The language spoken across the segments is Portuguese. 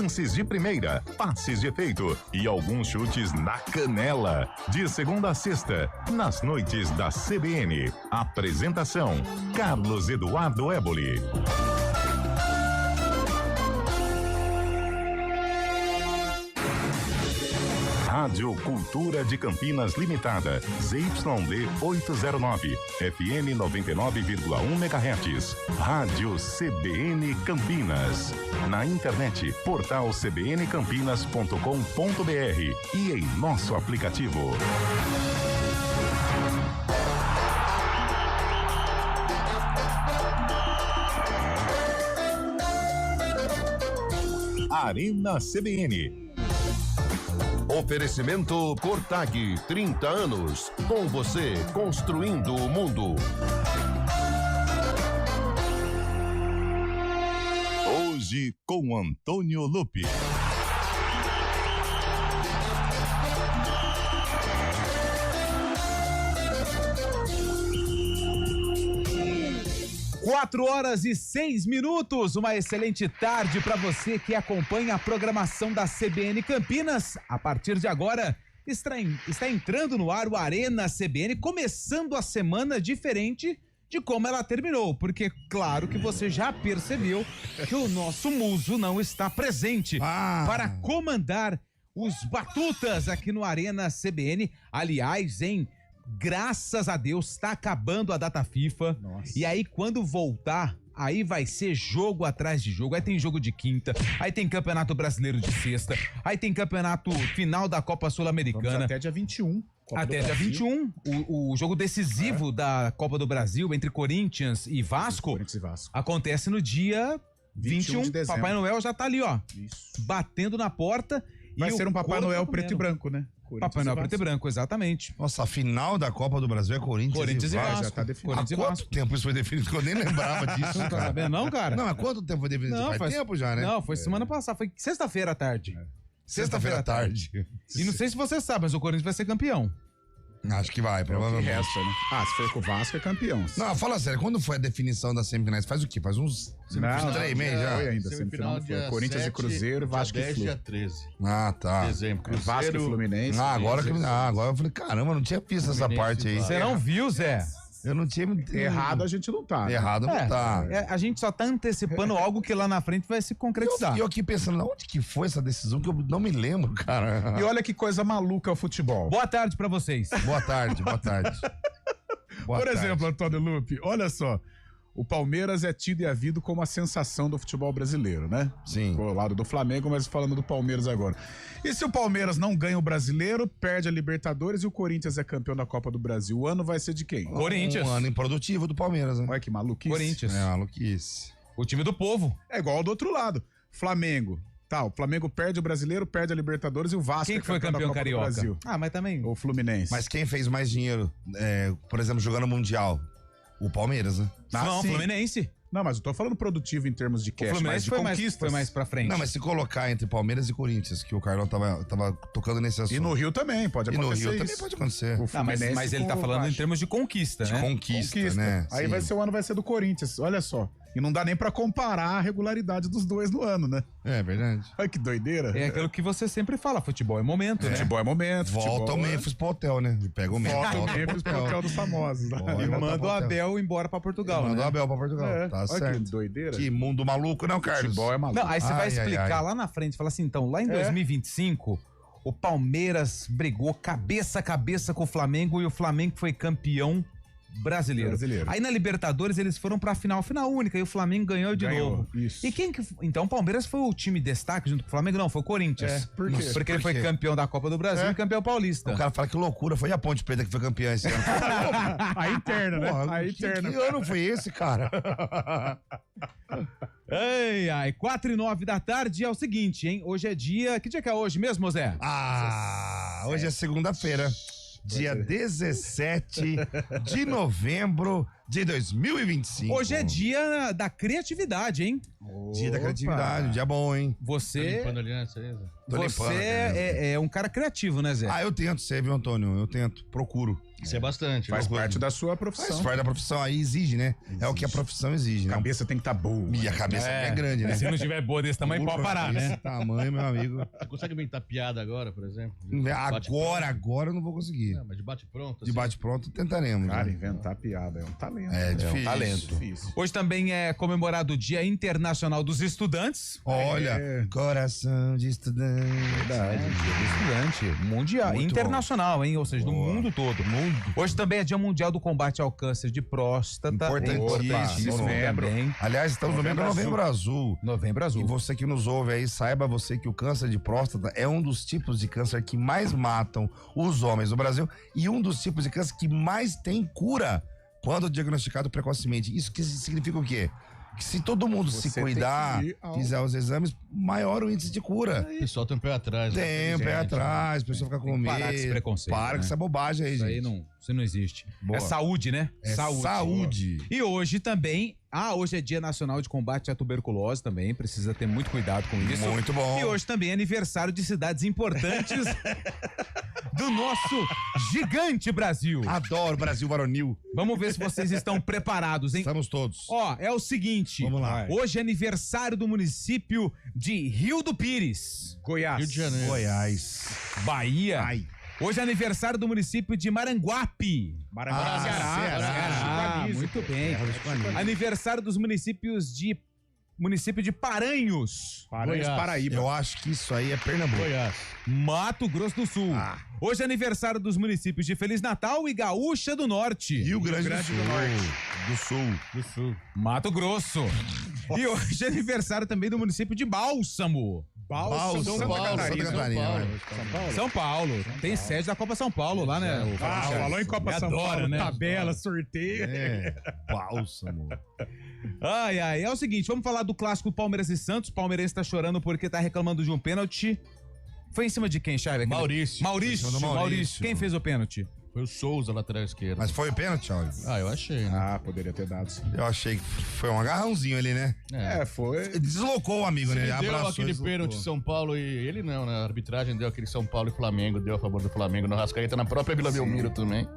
lances de primeira, passes de efeito e alguns chutes na canela. De segunda a sexta, nas noites da CBN. Apresentação: Carlos Eduardo Éboli. Rádio Cultura de Campinas Limitada, ZYD 809, FM 99,1 MHz. Rádio CBN Campinas. Na internet, portal cbncampinas.com.br e em nosso aplicativo. Arena CBN. Oferecimento Cortag, 30 anos, com você, construindo o mundo. Hoje com Antônio Lupi. Quatro horas e 6 minutos, uma excelente tarde para você que acompanha a programação da CBN Campinas. A partir de agora, está entrando no ar o Arena CBN, começando a semana diferente de como ela terminou, porque claro que você já percebeu que o nosso muso não está presente para comandar os batutas aqui no Arena CBN. Aliás, graças a Deus, está acabando a data FIFA. Nossa. E aí, quando voltar, aí vai ser jogo atrás de jogo. Aí tem jogo de quinta, aí tem Campeonato Brasileiro de sexta, aí tem campeonato final da Copa Sul-Americana. Até dia 21. Até dia 21, o jogo decisivo da Copa do Brasil entre Corinthians e Vasco, acontece no dia 21 de dezembro. Papai Noel já tá ali, ó. Isso. Batendo na porta. Vai ser um Papai Noel preto e branco, né? Papai Noel preto e branco, exatamente. Nossa, a final da Copa do Brasil é Corinthians e Vasco. Já tá definido. Há quanto tempo isso foi definido? Eu nem lembrava disso. Não tá sabendo não, cara? Não, há quanto tempo foi definido? Não, faz tempo já, né? Não, foi semana passada, foi sexta-feira à tarde. Sexta-feira à tarde. E não sei se você sabe, mas o Corinthians vai ser campeão. Acho que vai, provavelmente. É o que resta, né? Se for com o Vasco, é campeão. Não, fala sério, quando foi a definição das semifinais? Faz o quê? Faz uns 3 meses já? Foi ainda, semifinal foi Corinthians 7, e Cruzeiro, Vasco e Flu. Dia 13. Ah, tá. Dezembro. Cruzeiro, Vasco e Fluminense. Agora eu falei, caramba, não tinha visto essa parte aí. Você não viu, Zé? Eu não tinha... Errado a gente não tá. Né? Errado não tá. A gente só tá antecipando algo que lá na frente vai se concretizar. E eu aqui pensando, onde que foi essa decisão que eu não me lembro, cara. E olha que coisa maluca o futebol. Boa tarde pra vocês. Boa tarde. Por exemplo, Antônio Lupi, olha só. O Palmeiras é tido e havido como a sensação do futebol brasileiro, né? Sim. Ao lado do Flamengo, mas falando do Palmeiras agora. E se o Palmeiras não ganha o Brasileiro, perde a Libertadores e o Corinthians é campeão da Copa do Brasil, o ano vai ser de quem? Corinthians. Um ano improdutivo do Palmeiras, né? Olha que maluquice. Corinthians. É, maluquice. O time do povo. É igual do outro lado. Flamengo. Tá, o Flamengo perde o Brasileiro, perde a Libertadores e o Vasco quem foi campeão carioca? Do Brasil. Mas também... O Fluminense. Mas quem fez mais dinheiro, por exemplo, jogando Mundial? O Palmeiras, né? Não, Fluminense. Não, mas eu tô falando produtivo em termos de cash, mas de conquistas. Foi mais pra frente. Não, mas se colocar entre Palmeiras e Corinthians, que o Carlão tava tocando nesse assunto. E no Rio também, pode acontecer. E no Rio também pode acontecer. Mas ele tá falando em termos de conquista, né? Conquista, né? Aí o ano vai ser do Corinthians, olha só. E não dá nem pra comparar a regularidade dos dois no ano, né? É verdade. Olha que doideira. É aquilo que você sempre fala, futebol é momento. Futebol é momento. Volta o Memphis pro hotel, né? Pega o Memphis. Volta o Memphis pro hotel dos famosos. E manda o Abel embora pra Portugal, Manda o Abel pra Portugal, tá certo. Olha que doideira. Que mundo maluco, não, Carlos? Futebol é maluco. Não, aí você vai explicar lá na frente, fala assim, então, lá em 2025, o Palmeiras brigou cabeça a cabeça com o Flamengo e o Flamengo foi campeão brasileiro. Aí na Libertadores eles foram pra final única e o Flamengo ganhou de novo. Isso. E quem que... Então o Palmeiras foi o time destaque junto com o Flamengo? Não, foi o Corinthians. Por quê? Porque ele foi campeão da Copa do Brasil e campeão paulista. O cara fala que loucura, foi a Ponte Preta que foi campeã esse ano. A interna, né? Porra, A interna. Que ano foi esse, cara? Ai, 4:09 da tarde é o seguinte, hein? Hoje é dia... Que dia que é hoje mesmo, Zé? Hoje é segunda-feira. Dia 17 de novembro de 2025. Hoje é dia da criatividade, hein? Dia da criatividade, um dia bom, hein? Você, Limpando ali, né, Cereza? Tô você limpando, é um cara criativo, né, Zé? Eu tento ser, viu, Antônio? Eu tento, procuro. Isso é bastante. Faz né? parte da sua Faz profissão. parte da profissão, aí exige, né? É o que a profissão exige, A né? cabeça tem que estar boa. E a cabeça é grande, né? Se não tiver boa desse tamanho, pode parar, Esse né? tamanho, meu amigo. Você consegue inventar piada agora, por exemplo? Agora eu não vou conseguir. Não, mas de bate-pronto. De bate-pronto, tentaremos. Cara, né? inventar piada é um talento. É difícil. talento. Difícil. Hoje também é comemorado o Dia Internacional dos Estudantes. Olha, coração de estudante. Verdade, Dia do Estudante mundial, Muito internacional, hein? Ou seja, do Boa. mundo todo. Hoje também é Dia Mundial do Combate ao Câncer de Próstata. Importantíssimo. Novembro. Também. Aliás, estamos no Novembro Azul. Novembro E Azul. você que nos ouve aí, saiba você que o câncer de próstata é um dos tipos de câncer que mais matam os homens no Brasil e um dos tipos de câncer que mais tem cura quando diagnosticado precocemente. Isso que significa o quê? Que se todo mundo Você se tem cuidar, que ir ao- fizer os exames, maior o índice de cura. O pessoal tem um pé atrás. né? Tem, pé atrás, a pessoa fica com Tem que medo. parar com esse preconceito, Para né? com essa bobagem aí, Isso aí gente. não existe. Boa. É saúde, né? É saúde. E hoje também, hoje é Dia Nacional de Combate à Tuberculose também, precisa ter muito cuidado com isso. Muito bom. E hoje também é aniversário de cidades importantes do nosso gigante Brasil. Adoro o Brasil varonil. Vamos ver se vocês estão preparados, hein? Estamos todos. Ó, é o seguinte. Vamos lá. Hoje é aniversário do município de Rio do Pires, Goiás. Rio de Janeiro. Goiás. Bahia. Ai. Hoje é aniversário do município de Maranguape. Maranguá, Ceará. Muito bem. Aniversário dos município de Paranhos, Paranhos, Goiás. Paraíba. Eu acho que isso aí é Pernambuco. Goiás. Mato Grosso do Sul. Hoje é aniversário dos municípios de Feliz Natal e Gaúcha do Norte. Rio Grande do Sul. Do Sul. Mato Grosso. E hoje é aniversário também do município de Bálsamo. Bálsamo, São Santa Paulo. Catarina. São Paulo. São Paulo. Tem sede da Copa São Paulo lá, né? o Fabrício? Falou em Copa São Adora, Paulo, né? tabela, sorteio. É, Bálsamo. Ai. É o seguinte, vamos falar do clássico Palmeiras e Santos. O Palmeirense tá chorando porque tá reclamando de um pênalti. Foi em cima de quem, Chave? Maurício. Maurício. Em cima do Maurício. Quem fez o pênalti? Foi o Souza, lateral esquerdo. Mas foi o pênalti, olha. Eu achei, né? Poderia ter dado sim. Eu achei que foi um agarrãozinho ali, né? Foi. Deslocou o amigo, né? Ele deu Abraçou, aquele deslocou. pênalti São Paulo e ele não, né? A arbitragem deu aquele São Paulo e Flamengo, deu a favor do Flamengo no Rascaeta, na própria Vila Belmiro também.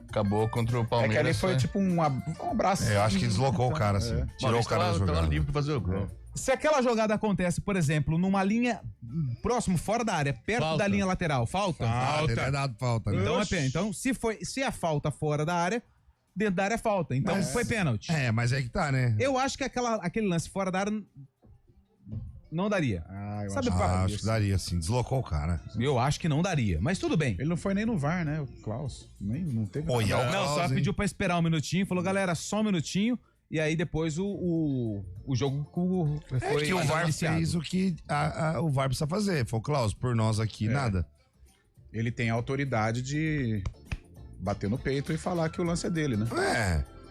Acabou contra o É Palmeiras. que ali foi né? tipo um abraço. É, eu acho que deslocou o cara, assim. Tirou o cara da Tava jogada. livre pra fazer o gol. Se aquela jogada acontece, por exemplo, numa linha próximo, fora da área, perto Falta. da linha lateral, falta? Teria dado falta, né? Então é pênalti. Então, se a falta fora da área, dentro da área é falta. Então foi pênalti. Mas é que tá, né? Eu acho que aquele lance fora da área não daria. Eu Sabe acho. qual- Acho que daria, sim. Deslocou o cara. Eu acho que não daria, mas tudo bem. Ele não foi nem no VAR, né? O Klaus. Não teve Olha, nada. o Não, só Klaus, hein? pediu pra esperar um minutinho, falou, galera, só um minutinho, e aí depois o jogo foi É que o VAR iniciado. fez o que o VAR precisa fazer. Foi o Klaus, por nós aqui, nada. Ele tem a autoridade de bater no peito e falar que o lance é dele, né?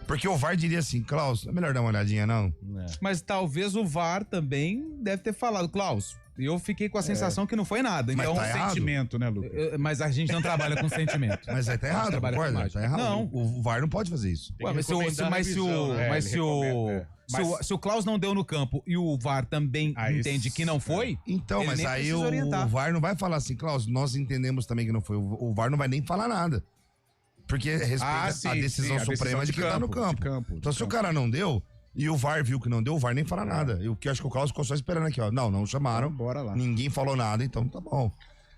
Porque o VAR diria assim, Klaus, é melhor dar uma olhadinha, não? Mas talvez o VAR também deve ter falado, Klaus, eu fiquei com a sensação que não foi nada. Mas Então, tá errado. Sentimento, né, Lucas? mas a gente não trabalha com sentimento. Mas aí tá A gente errado, trabalha com concorda? imagem. Tá errado. Não. O VAR não pode fazer isso. Tem Ué, que mas se o, recomendar a mas se o, revisão, né? mas ele se o, recomenda, se o Klaus não deu no campo e o VAR também Aí entende que não foi, Então, ele mas nem aí precisa orientar. o VAR não vai falar assim, Klaus, nós entendemos também que não foi. O VAR não vai nem falar nada. Porque respeita a decisão suprema de quem tá no campo. Então, se o cara não deu e o VAR viu que não deu, o VAR nem fala nada. Eu que acho que o Klaus ficou só esperando aqui, ó. Não chamaram. Então, bora lá. Ninguém falou nada, então tá bom.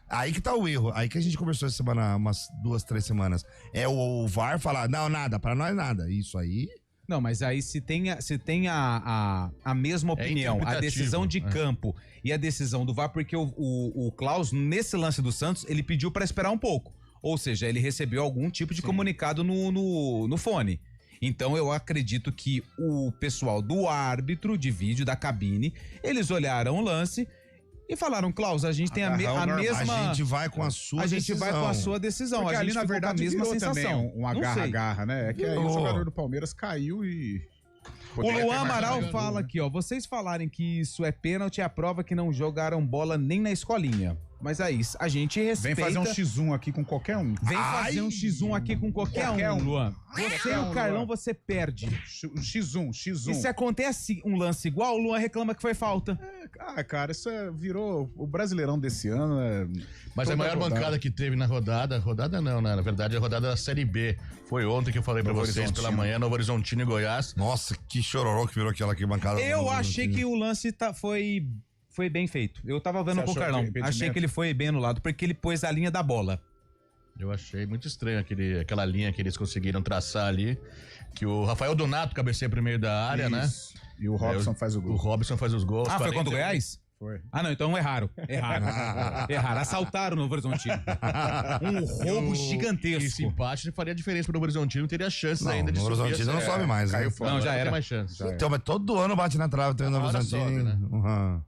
Aí que tá o erro. Aí que a gente conversou essa semana, umas 2, 3 semanas. É o VAR falar, não, nada, pra nós nada. Isso aí. não, mas aí se tem a mesma opinião, a interpretativo, decisão de campo e a decisão do VAR, porque o Klaus, nesse lance do Santos, ele pediu pra esperar um pouco. Ou seja, ele recebeu algum tipo de comunicado no fone. Então eu acredito que o pessoal do árbitro de vídeo, da cabine, eles olharam o lance e falaram, Klaus, a gente tem a mesma... A gente vai com a sua A gente decisão. vai com a sua decisão. Porque a ali, gente na ficou verdade, com a mesma virou sensação. também um Não sei. agarra-agarra, né? É que aí o Virou. jogador do Palmeiras caiu e... O Poderia ter Luan mais Amaral jogador, fala né? aqui, ó. Vocês falarem que isso é pênalti é a prova que não jogaram bola nem na escolinha. Mas aí, a gente respeita... Vem fazer um X1 aqui com qualquer um. Vem fazer um X1 aqui com qualquer um, Luan. Você e o Carlão, Luan. Você perde. X1. E se acontece um lance igual, o Luan reclama que foi falta. Cara, isso virou o Brasileirão desse ano. Mas a maior bancada que teve na rodada não, né? Na verdade, a rodada da Série B. Foi ontem que eu falei pra vocês pela manhã, Novo Horizontino e Goiás. Nossa, que chororô que virou aquela bancada. Eu achei que o lance foi bem feito. Eu tava vendo com o Carlão. Achei que ele foi bem anulado, porque ele pôs a linha da bola. Eu achei muito estranho aquela linha que eles conseguiram traçar ali. Que o Rafael Donato cabeceia pro meio da área, né? E o Robson faz o gol. O Robson faz os gols. Foi contra o Goiás? Foi. Não, então erraram. Assaltaram o Novo Horizontino. Um roubo gigantesco. Esse empate faria diferença pro Novo Horizontino, teria chances ainda de subir. O Novo Horizontino não sobe mais, né? Não, já era. Mais chances. Então, mas todo ano bate na trave, tem o Novo Horizontino. Né?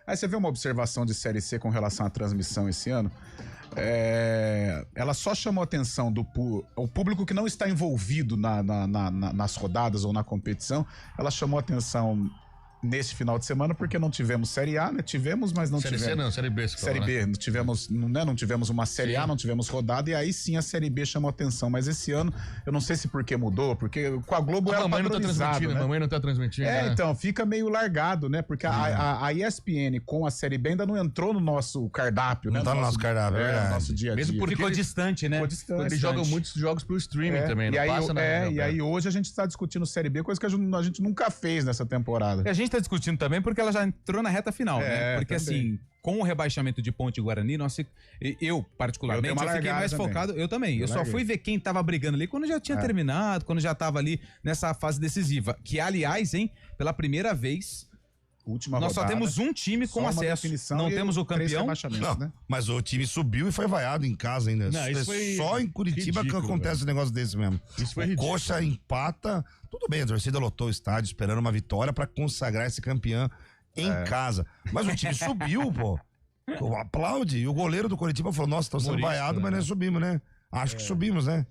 Aí você vê uma observação de Série C com relação à transmissão esse ano. Ela só chamou a atenção o público que não está envolvido nas rodadas ou na competição. Ela chamou a atenção nesse final de semana porque não tivemos Série A, né? Tivemos, mas não tivemos. Série C não, Série B. Série B, não tivemos uma Série A, não tivemos rodada, e aí sim a Série B chamou atenção. Mas esse ano, eu não sei se porque mudou, porque com a Globo era padronizado, né? A mamãe não tá transmitindo. Né? Então, fica meio largado, né? Porque a ESPN com a Série B ainda não entrou no nosso cardápio, né? Não tá no nosso cardápio, no nosso dia a dia. Mesmo porque ficou distante, né? Eles jogam muitos jogos pro streaming também, não passa nada. E aí hoje a gente tá discutindo Série B, coisa que a gente nunca fez nessa temporada. E a gente tá discutindo também porque ela já entrou na reta final, né? Porque também. Assim, com o rebaixamento de Ponte e Guarani, eu particularmente, eu fiquei mais focado. Eu também. Eu só fui ver quem tava brigando ali quando já tinha terminado, quando já tava ali nessa fase decisiva. Que, aliás, pela primeira vez, nós só temos um time com acesso. Não temos o campeão. Né? Mas o time subiu e foi vaiado em casa ainda. Só em Curitiba ridículo, que acontece um negócio desse mesmo. Isso foi ridículo. Coxa empata. Tudo bem, a torcida lotou o estádio esperando uma vitória pra consagrar esse campeão em casa. Mas o time subiu, pô. Aplaude. E o goleiro do Curitiba falou: nossa, estão sendo vaiados, mas nós subimos, né? Acho que subimos, né?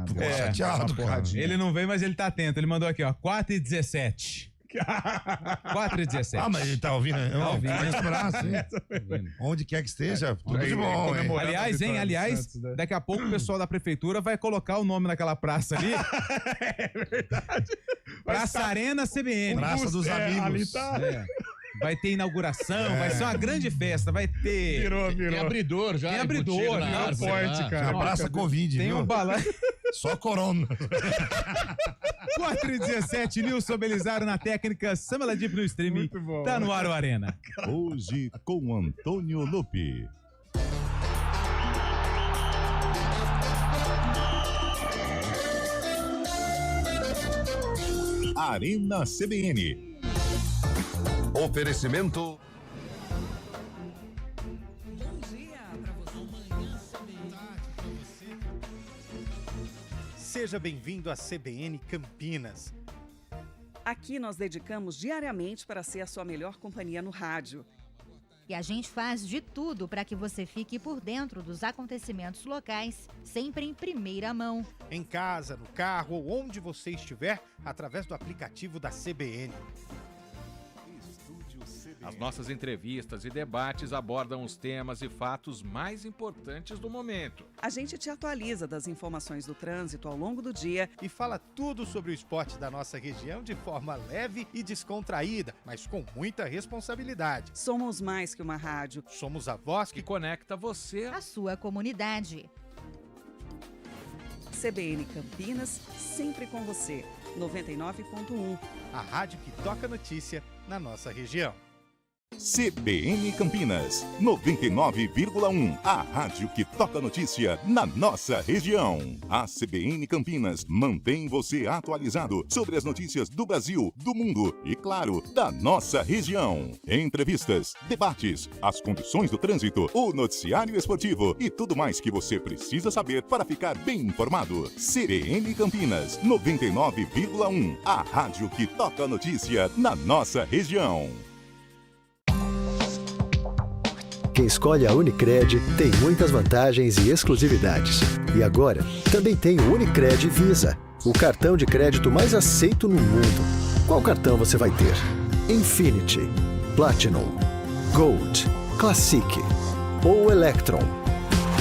Ficou chateado, cara. Ele não veio, mas ele tá atento. Ele mandou aqui, ó, 4h17. 4h17. Mas ele tá ouvindo? Tá ouvindo. Abraço, hein? Onde quer que esteja, tudo de bom. Aliás, daqui a pouco o pessoal da prefeitura vai colocar o nome naquela praça ali. É verdade. Praça Arena CBN. Praça dos Amigos. Vai ter inauguração, vai ser uma grande festa, vai ter... Virou. Tem abridor já. Tem abridor, não forte, cara. A Praça Covid, tem viu? Um balanço. Só corona. 4h17, Nilson Belizaro na técnica, Samela Deep no streaming. Muito bom. Tá no ar o Arena. Hoje com Antônio Lupi. Arena CBN. Oferecimento. Bom dia para você. Seja bem-vindo à CBN Campinas. Aqui nós dedicamos diariamente para ser a sua melhor companhia no rádio. E a gente faz de tudo para que você fique por dentro dos acontecimentos locais, sempre em primeira mão. Em casa, no carro ou onde você estiver, através do aplicativo da CBN. As nossas entrevistas e debates abordam os temas e fatos mais importantes do momento. A gente te atualiza das informações do trânsito ao longo do dia e fala tudo sobre o esporte da nossa região de forma leve e descontraída, mas com muita responsabilidade. Somos mais que uma rádio. Somos a voz que conecta você à sua comunidade. CBN Campinas, sempre com você. 99.1. A rádio que toca notícia na nossa região. CBN Campinas, 99,1. A rádio que toca notícia na nossa região. A CBN Campinas mantém você atualizado sobre as notícias do Brasil, do mundo e, claro, da nossa região. Entrevistas, debates, as condições do trânsito, o noticiário esportivo e tudo mais que você precisa saber para ficar bem informado. CBN Campinas, 99,1. A rádio que toca notícia na nossa região. Quem escolhe a Unicred tem muitas vantagens e exclusividades. E agora, também tem o Unicred Visa, o cartão de crédito mais aceito no mundo. Qual cartão você vai ter? Infinity, Platinum, Gold, Classic. ou Electron.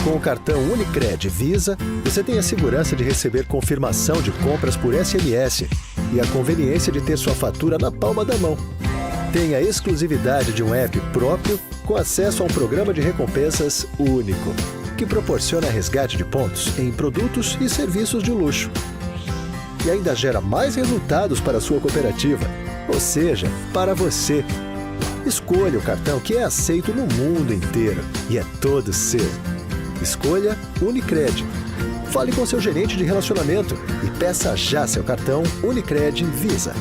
Com o cartão Unicred Visa, você tem a segurança de receber confirmação de compras por SMS e a conveniência de ter sua fatura na palma da mão. Tem a exclusividade de um app próprio com acesso a um programa de recompensas único, que proporciona resgate de pontos em produtos e serviços de luxo. E ainda gera mais resultados para a sua cooperativa, ou seja, para você. Escolha o cartão que é aceito no mundo inteiro e é todo seu. Escolha Unicred. Fale com seu gerente de relacionamento e peça já seu cartão Unicred Visa.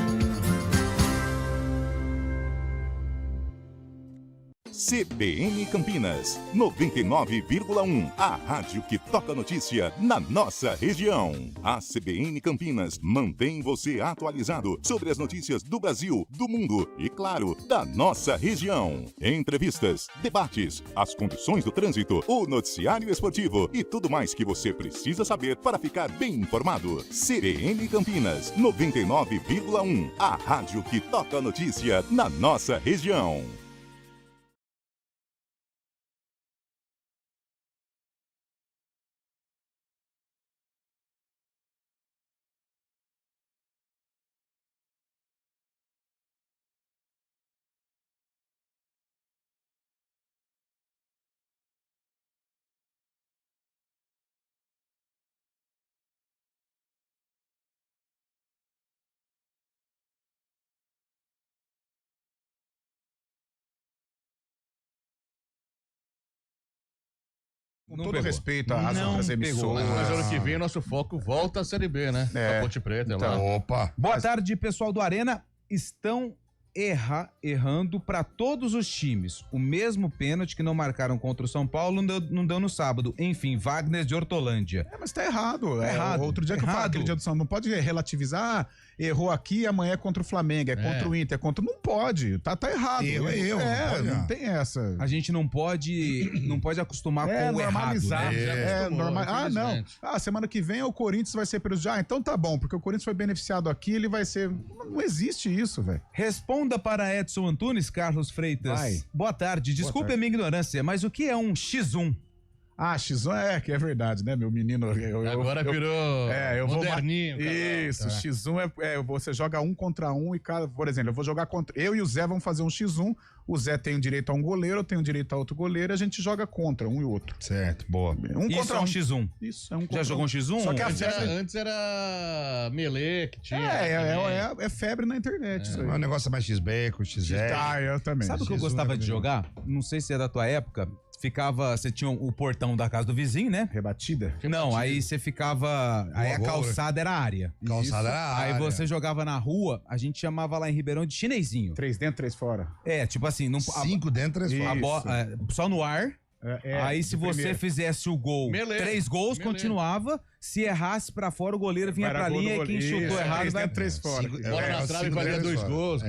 CBN Campinas, 99,1. A rádio que toca notícia na nossa região. A CBN Campinas mantém você atualizado sobre as notícias do Brasil, do mundo e, claro, da nossa região. Entrevistas, debates, as condições do trânsito, o noticiário esportivo e tudo mais que você precisa saber para ficar bem informado. CBN Campinas, 99,1. A rádio que toca notícia na nossa região. Com todo respeito às outras emissoras. Mas ano que vem nosso foco volta à Série B, né? A Ponte Preta lá. Opa! Boa tarde, pessoal do Arena. Estão errando para todos os times. O mesmo pênalti que não marcaram contra o São Paulo não deu no sábado. Enfim, Wagner de Hortolândia. Mas tá errado. Outro dia que eu falei, aquele dia do São, não pode relativizar, errou aqui, amanhã é contra o Flamengo, é contra o Inter, é contra... Não pode, tá errado. Não tem essa. A gente não pode acostumar com o normalizar. Errado. Né? Semana que vem o Corinthians vai ser prejudicado. Então tá bom, porque o Corinthians foi beneficiado aqui, ele vai ser... Não existe isso, velho. Responda para Edson Antunes, Carlos Freitas. Vai. Boa tarde. Desculpe a minha ignorância, mas o que é um X1? X1 que é verdade, né, meu menino? Agora virou moderninho. Isso, X1 você joga 1 contra 1 e cada... Por exemplo, eu vou jogar contra... Eu e o Zé vamos fazer um X1, o Zé tem o direito a um goleiro, eu tenho direito a outro goleiro, a gente joga contra um e outro. Certo, boa. Contra um X1. Isso, é um contra Já jogou um X1? Só que antes era Melee que tinha. É febre na internet isso aí. O negócio é mais XB, XR. Eu também. Sabe o que eu gostava de jogar? Não sei se é da tua época. Você tinha o portão da casa do vizinho, né? Rebatida? Não, aí você ficava... Aí a calçada era a área. Calçada era a área. Aí você jogava na rua, a gente chamava lá em Ribeirão de chinesinho. 3 dentro, 3 fora. Tipo assim... 5 dentro, 3 fora. Só no ar. Aí se você fizesse o gol, 3 gols, continuava. Se errasse pra fora, o goleiro vinha pra linha e quem chutou errado vai... 3 fora. Bola na trave valia 2 gols.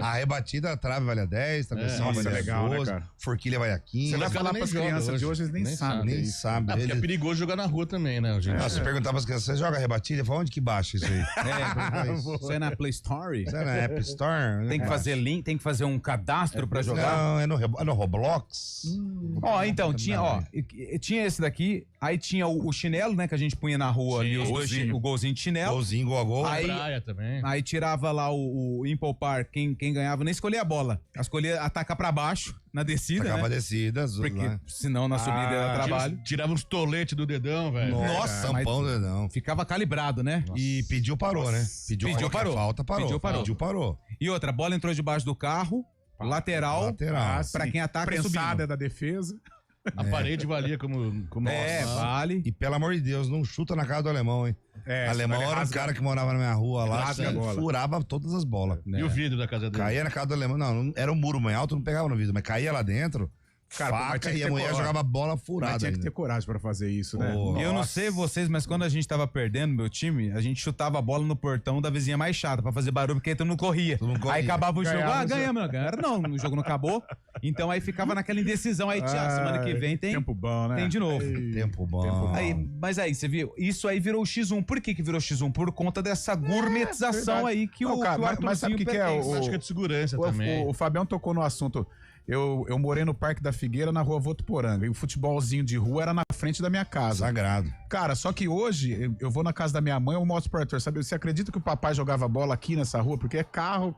A rebatida, a trave valia 10, travessão valia legal, 12, né, cara? Forquilha vai a 15. Você vai falar pras crianças de hoje, eles nem sabem. Nem sabem. Porque é perigoso jogar na rua também, né, gente? Você perguntar pras crianças, você joga rebatida? Fala, onde que baixa isso aí? Você é na Play Store? Você é na App Store? Tem que fazer link, tem que fazer um cadastro pra jogar? Não, é no Roblox. Então, tinha esse daqui, aí tinha o chinelo, né, que a gente punha na rua ali, o golzinho de chinelo. Golzinho, gol a gol. Aí, praia também. Aí tirava lá o impopar, quem ganhava, nem escolhia a bola. Escolhia atacar pra baixo, na descida, Atacava né? a descida, porque senão na subida era trabalho. Tirava uns toletes do dedão, velho. Nossa, tampão do dedão. Ficava calibrado, né? E pediu, parou, né? Pediu, parou. Falta, parou. Pediu, parou. E outra, a bola entrou debaixo do carro, lateral. Pra quem ataca é subindo. Da defesa. A parede valia como vale. E pelo amor de Deus, não chuta na cara do alemão, hein? Alemão era um cara que morava na minha rua lá, furava todas as bolas. E o vidro da casa dele? Caía na casa do alemão. Não, era um muro mais alto, não pegava no vidro, mas caía lá dentro. Faca, e a mulher jogava bola furada. Mas tinha que ter coragem pra fazer isso, né? Eu não sei vocês, mas quando a gente tava perdendo, meu time, a gente chutava a bola no portão da vizinha mais chata pra fazer barulho, porque todo mundo corria. Aí acabava o jogo, ganhamos. Não, o jogo não acabou. Então aí ficava naquela indecisão. Aí, semana que vem tem... Tempo bom, né? Tem de novo. Tempo bom. Mas aí, você viu? Isso aí virou o X1. Por que virou X1? Por conta dessa gourmetização aí que o Arthurzinho mas sabe o que é? Prática de segurança também. O Fabião tocou no assunto. Eu morei no Parque da Figueira, na rua Votuporanga, e o futebolzinho de rua era na frente da minha casa. Sagrado. Cara, só que hoje, eu vou na casa da minha mãe, eu mostro pro Arthur, sabe? Você acredita que o papai jogava bola aqui nessa rua? Porque é carro,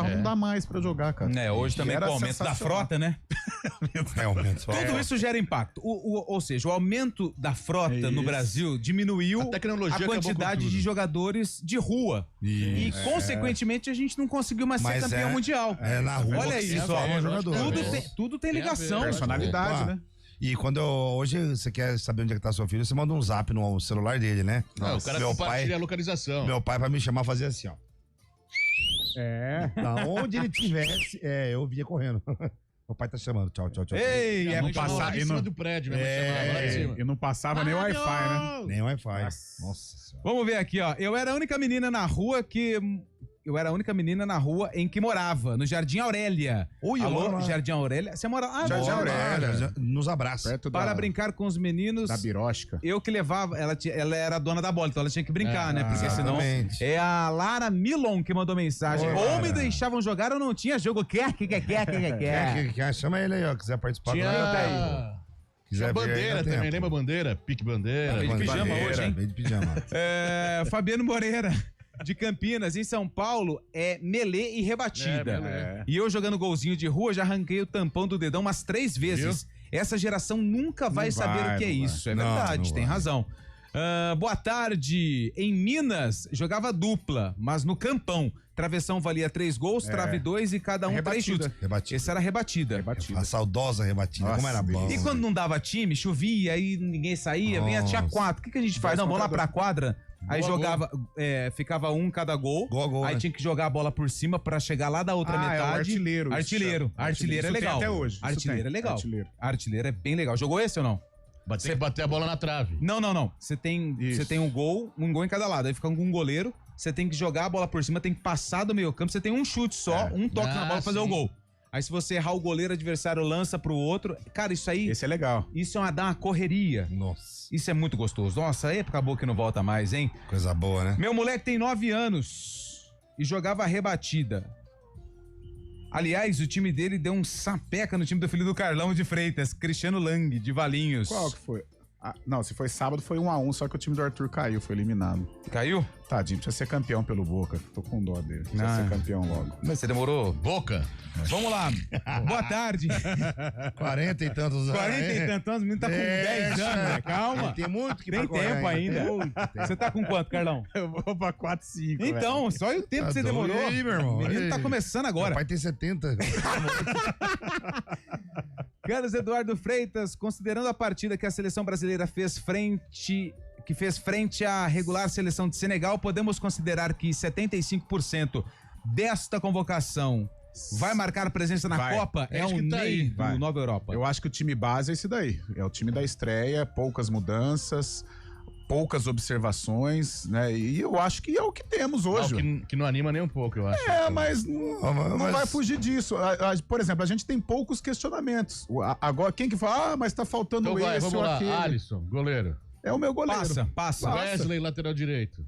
não dá mais pra jogar, cara. Hoje também com o aumento da frota, né? Tudo isso gera impacto. Ou seja, o aumento da frota no Brasil diminuiu a quantidade de jogadores de rua. E, consequentemente, a gente não conseguiu mais ser campeão mundial. Na rua. Olha isso, ó. Tudo tem ligação. Personalidade, né? E quando hoje você quer saber onde é que tá seu filho, você manda um zap no celular dele, né? Não, o cara compartilha a localização. Meu pai, pra me chamar, fazia assim, ó. Da onde ele tivesse, eu vinha correndo. Meu pai tá chamando, tchau. Ei, não passava em cima do prédio, E não passava nem Wi-Fi, né? Nem Wi-Fi. Nossa Senhora. Vamos ver aqui, ó. Eu era a única menina na rua em que morava, no Jardim Aurélia. Alô, Jardim Aurélia? Você mora lá? Jardim Aurélia. Nos abraça. Para brincar com os meninos. Da Birosca. Eu que levava, ela era a dona da bola, então ela tinha que brincar, né? Porque senão. É a Lara Milon que mandou mensagem. Ou me deixavam jogar ou não tinha jogo. Quer. Chama ele aí, ó. Quiser participar. Tinha bandeira também, lembra bandeira? Pique bandeira. Veio de pijama hoje, hein? Veio de pijama. Fabiano Moreira, de Campinas, em São Paulo, é melê e rebatida. E eu jogando golzinho de rua, já arranquei o tampão do dedão umas 3 vezes. Essa geração nunca vai saber o que é isso. É verdade, tem razão. Boa tarde. Em Minas, jogava dupla, mas no campão. Travessão valia 3 gols, trave 2 e cada um 3 chutes. Essa era rebatida. A saudosa rebatida. Nossa, como era bom. E quando não dava time, chovia, aí ninguém saía, tinha 4. O que a gente faz? Não, vamos lá pra quadra. Aí jogava, ficava cada gol. Aí tinha que jogar a bola por cima pra chegar lá da outra metade. Artilheiro é legal. Até hoje. Artilheiro é legal. Artilheiro é bem legal. Jogou esse ou não? Você bater a bola na trave. Não. Você tem um gol em cada lado. Aí fica com um goleiro. Você tem que jogar a bola por cima, tem que passar do meio campo. Você tem um chute só, um toque na bola pra fazer o gol. Aí se você errar o goleiro, o adversário lança pro outro. Cara, isso aí... Esse é legal. Isso dá uma correria. Nossa. Isso é muito gostoso. Nossa, a época boa que não volta mais, hein? Coisa boa, né? Meu moleque tem 9 anos e jogava rebatida. Aliás, o time dele deu um sapeca no time do filho do Carlão de Freitas, Cristiano Lang, de Valinhos. Qual que foi? Não, se foi sábado foi 1-1, só que o time do Arthur caiu, foi eliminado. Caiu? Tadinho, precisa ser campeão pelo Boca. Tô com dó dele. Precisa ser campeão logo. Mas você demorou? Boca. Vamos lá. Boa tarde. 40 e tantos anos. 40 e tantos anos, o menino tá com 10 anos, né? Calma. Tem muito que tem tempo ainda. Você tá com quanto, Carlão? Eu vou pra 4, 5. Então, só o tempo que você demorou. Aí, meu irmão. O menino tá começando agora. Meu pai tem 70. Carlos Eduardo Freitas, considerando a partida que a seleção brasileira fez frente à regular seleção de Senegal, podemos considerar que 75% desta convocação vai marcar presença na Copa? É o Ney do Nova Europa. Eu acho que o time base é esse daí. É o time da estreia, poucas mudanças, poucas observações, né? E eu acho que é o que temos hoje. Que não anima nem um pouco, eu acho. Mas não vai fugir disso. Por exemplo, a gente tem poucos questionamentos. Agora, quem que fala, mas tá faltando então esse vamos ou lá. aquele. Alisson, goleiro. É o meu goleiro. Passa. Wesley, lateral direito.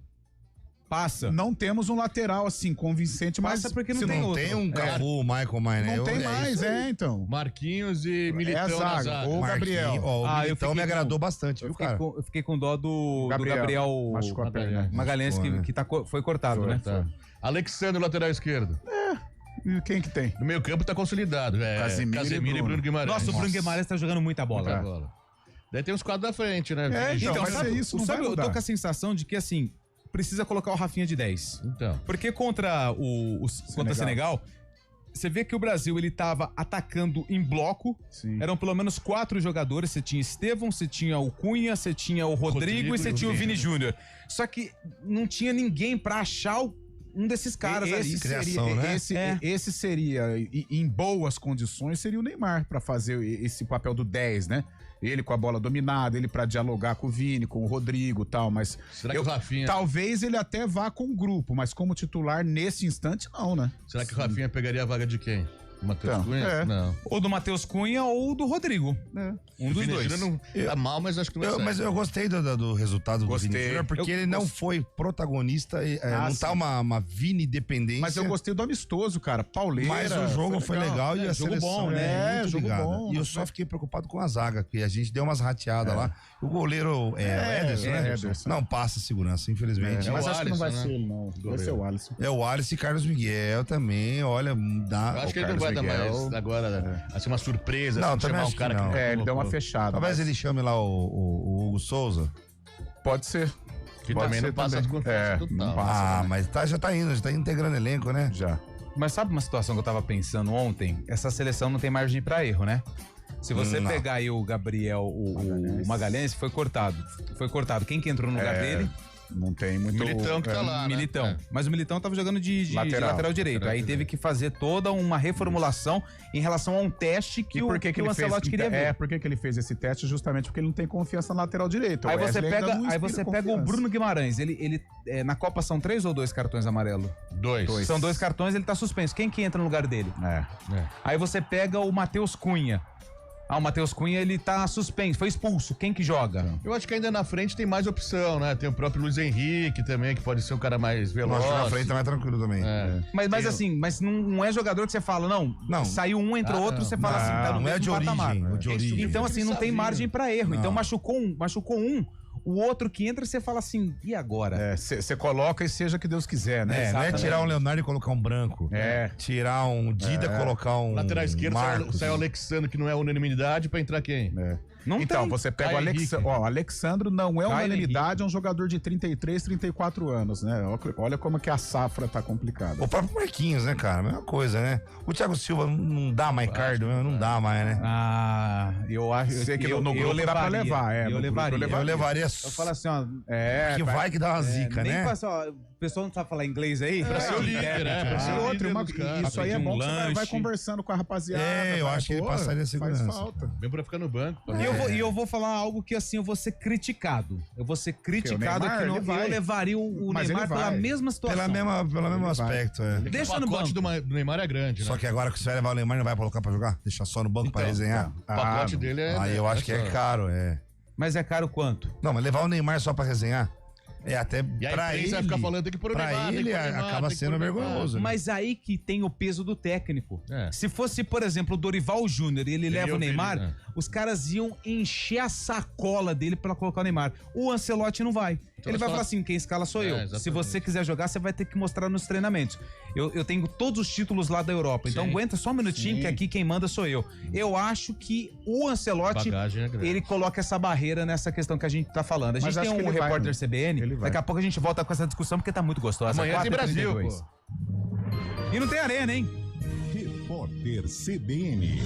Passa. Não temos um lateral assim convincente, mas passa porque não tem outro. Tem um Cafu, Michael Mané. Não tem mais, então. Marquinhos e Militão na zaga. Ou Gabriel. O Militão me agradou bastante, viu, cara? Eu fiquei com dó do Gabriel machucou a perna. Magalhães, que foi cortado, né? Tá. Alexandre, lateral esquerdo. E quem que tem? No meio campo tá consolidado. Casemiro e Bruno Guimarães. Nossa, o Bruno Guimarães tá jogando muita bola. Daí tem os quadros da frente, né? Então, vai ser isso, sabe, eu tô com a sensação de que, assim, precisa colocar o Rafinha de 10. Então. Porque contra o Senegal, você vê que o Brasil, ele tava atacando em bloco. Sim. Eram pelo menos 4 jogadores. Você tinha Estevão, você tinha o Cunha, você tinha o Rodrigo e você tinha o Vini Júnior. Só que não tinha ninguém pra achar um desses caras ali. Esse seria, em boas condições, seria o Neymar pra fazer esse papel do 10, né? Ele com a bola dominada, ele pra dialogar com o Vini, com o Rodrigo e tal, mas... Será que o Rafinha... Talvez ele até vá com o grupo, mas como titular nesse instante, não, né? Será que o Rafinha pegaria a vaga de quem? Matheus Cunha? Não. Ou do Matheus Cunha ou do Rodrigo. Um dos dois. Não tá mal, mas acho que não é Mas eu gostei do resultado do Vini Júnior, porque ele não foi protagonista, não tá uma Vini dependência. Mas eu gostei do amistoso, cara. Pauleira. Mas o jogo foi legal e a jogo seleção bom, né? muito jogo ligada. bom. E eu só fiquei preocupado com a zaga, que a gente deu umas rateadas lá. O goleiro Ederson, né? Ederson. Não passa segurança, infelizmente. Mas acho que não vai Alisson, ser ele, não. Vai ser o Alisson. É o Alisson e Carlos Miguel também, olha, dá. Eu acho que ele não vai dar mais agora, assim, uma surpresa, Não, assim, também chamar acho um cara que não. que Ele deu uma fechada. Talvez ele chame lá o Hugo Souza. Pode ser. que Pode também ser não passa de também. confiança Não total. passa. Mas já tá integrando elenco, né? Já. Mas sabe uma situação que eu tava pensando ontem? Essa seleção não tem margem pra erro, né? Se você pegar aí o Gabriel, o Magalhães, foi cortado. Quem que entrou no lugar dele? Não tem muito... Militão que tá lá, né? Militão. Mas o Militão tava jogando de lateral direito. Aí teve que fazer toda uma reformulação em relação a um teste que o Ancelotti queria ver. Por que ele fez esse teste? Justamente porque ele não tem confiança no lateral direito. Aí você pega o Bruno Guimarães. Ele na Copa são 3 ou 2 cartões amarelos? 2. São 2 cartões, ele tá suspenso. Quem que entra no lugar dele? Aí você pega o Matheus Cunha. O Matheus Cunha, ele tá suspenso, foi expulso. Quem que joga? Eu acho que ainda na frente tem mais opção, né? Tem o próprio Luiz Henrique também, que pode ser um cara mais veloz. Acho que na frente tá mais tranquilo também. Mas não é jogador que você fala, não. Saiu um, entrou outro, você fala assim, tá no mesmo patamar. De origem. Então, assim, não tem margem pra erro. Então, machucou um. O outro que entra, você fala assim, e agora? Você coloca e seja que Deus quiser, né? Não é tirar um Leonardo e colocar um branco. Tirar um Dida e colocar um lateral esquerdo, Marcos. sai o Alexandre, que não é unanimidade, pra entrar quem? Então, você pega o Alexandre. O Alexandre não é unanimidade, é um jogador de 33, 34 anos, né? Olha como que a safra tá complicada. O próprio Marquinhos, né, cara? Mesma coisa, né? O Thiago Silva não dá mais cardio, não dá mais, né? Eu acho que no grupo dá pra levar, Eu levaria. Eu falo assim, ó. Que vai que dá uma zica, né? O pessoal não sabe falar inglês aí? Pra ser o líder, né? Isso aí é bom que você vai conversando com a rapaziada. Eu acho que ele passaria segurança. Faz falta. Bem pra ficar no banco. E eu vou falar algo que, assim, eu vou ser criticado. Eu levaria o Neymar pela mesma situação. Pelo mesmo aspecto, Deixa no banco. do Neymar é grande, né? Só que agora que você vai levar o Neymar, não vai colocar pra jogar? Deixar só no banco pra resenhar? O pacote dele é... Aí eu acho que é caro, Mas é caro quanto? Não, mas levar o Neymar só pra resenhar? Até e pra ele, vai ficar falando, tem que pôr o Neymar, pra ele acaba sendo vergonhoso. Né? Mas aí que tem o peso do técnico. Se fosse, por exemplo, o Dorival Júnior e ele leva o Neymar, os caras iam encher a sacola dele pra colocar o Neymar. O Ancelotti não vai. Ele vai falar assim, quem escala sou eu. Se você quiser jogar, você vai ter que mostrar nos treinamentos. Eu tenho todos os títulos lá da Europa, então aguenta só um minutinho que aqui quem manda sou eu. Eu acho que o Ancelotti, ele coloca essa barreira nessa questão que a gente tá falando. A gente tem um repórter CBN, daqui a pouco a gente volta com essa discussão porque tá muito gostosa. Amanhã tem Brasil, pô. E não tem arena, hein? Repórter CBN.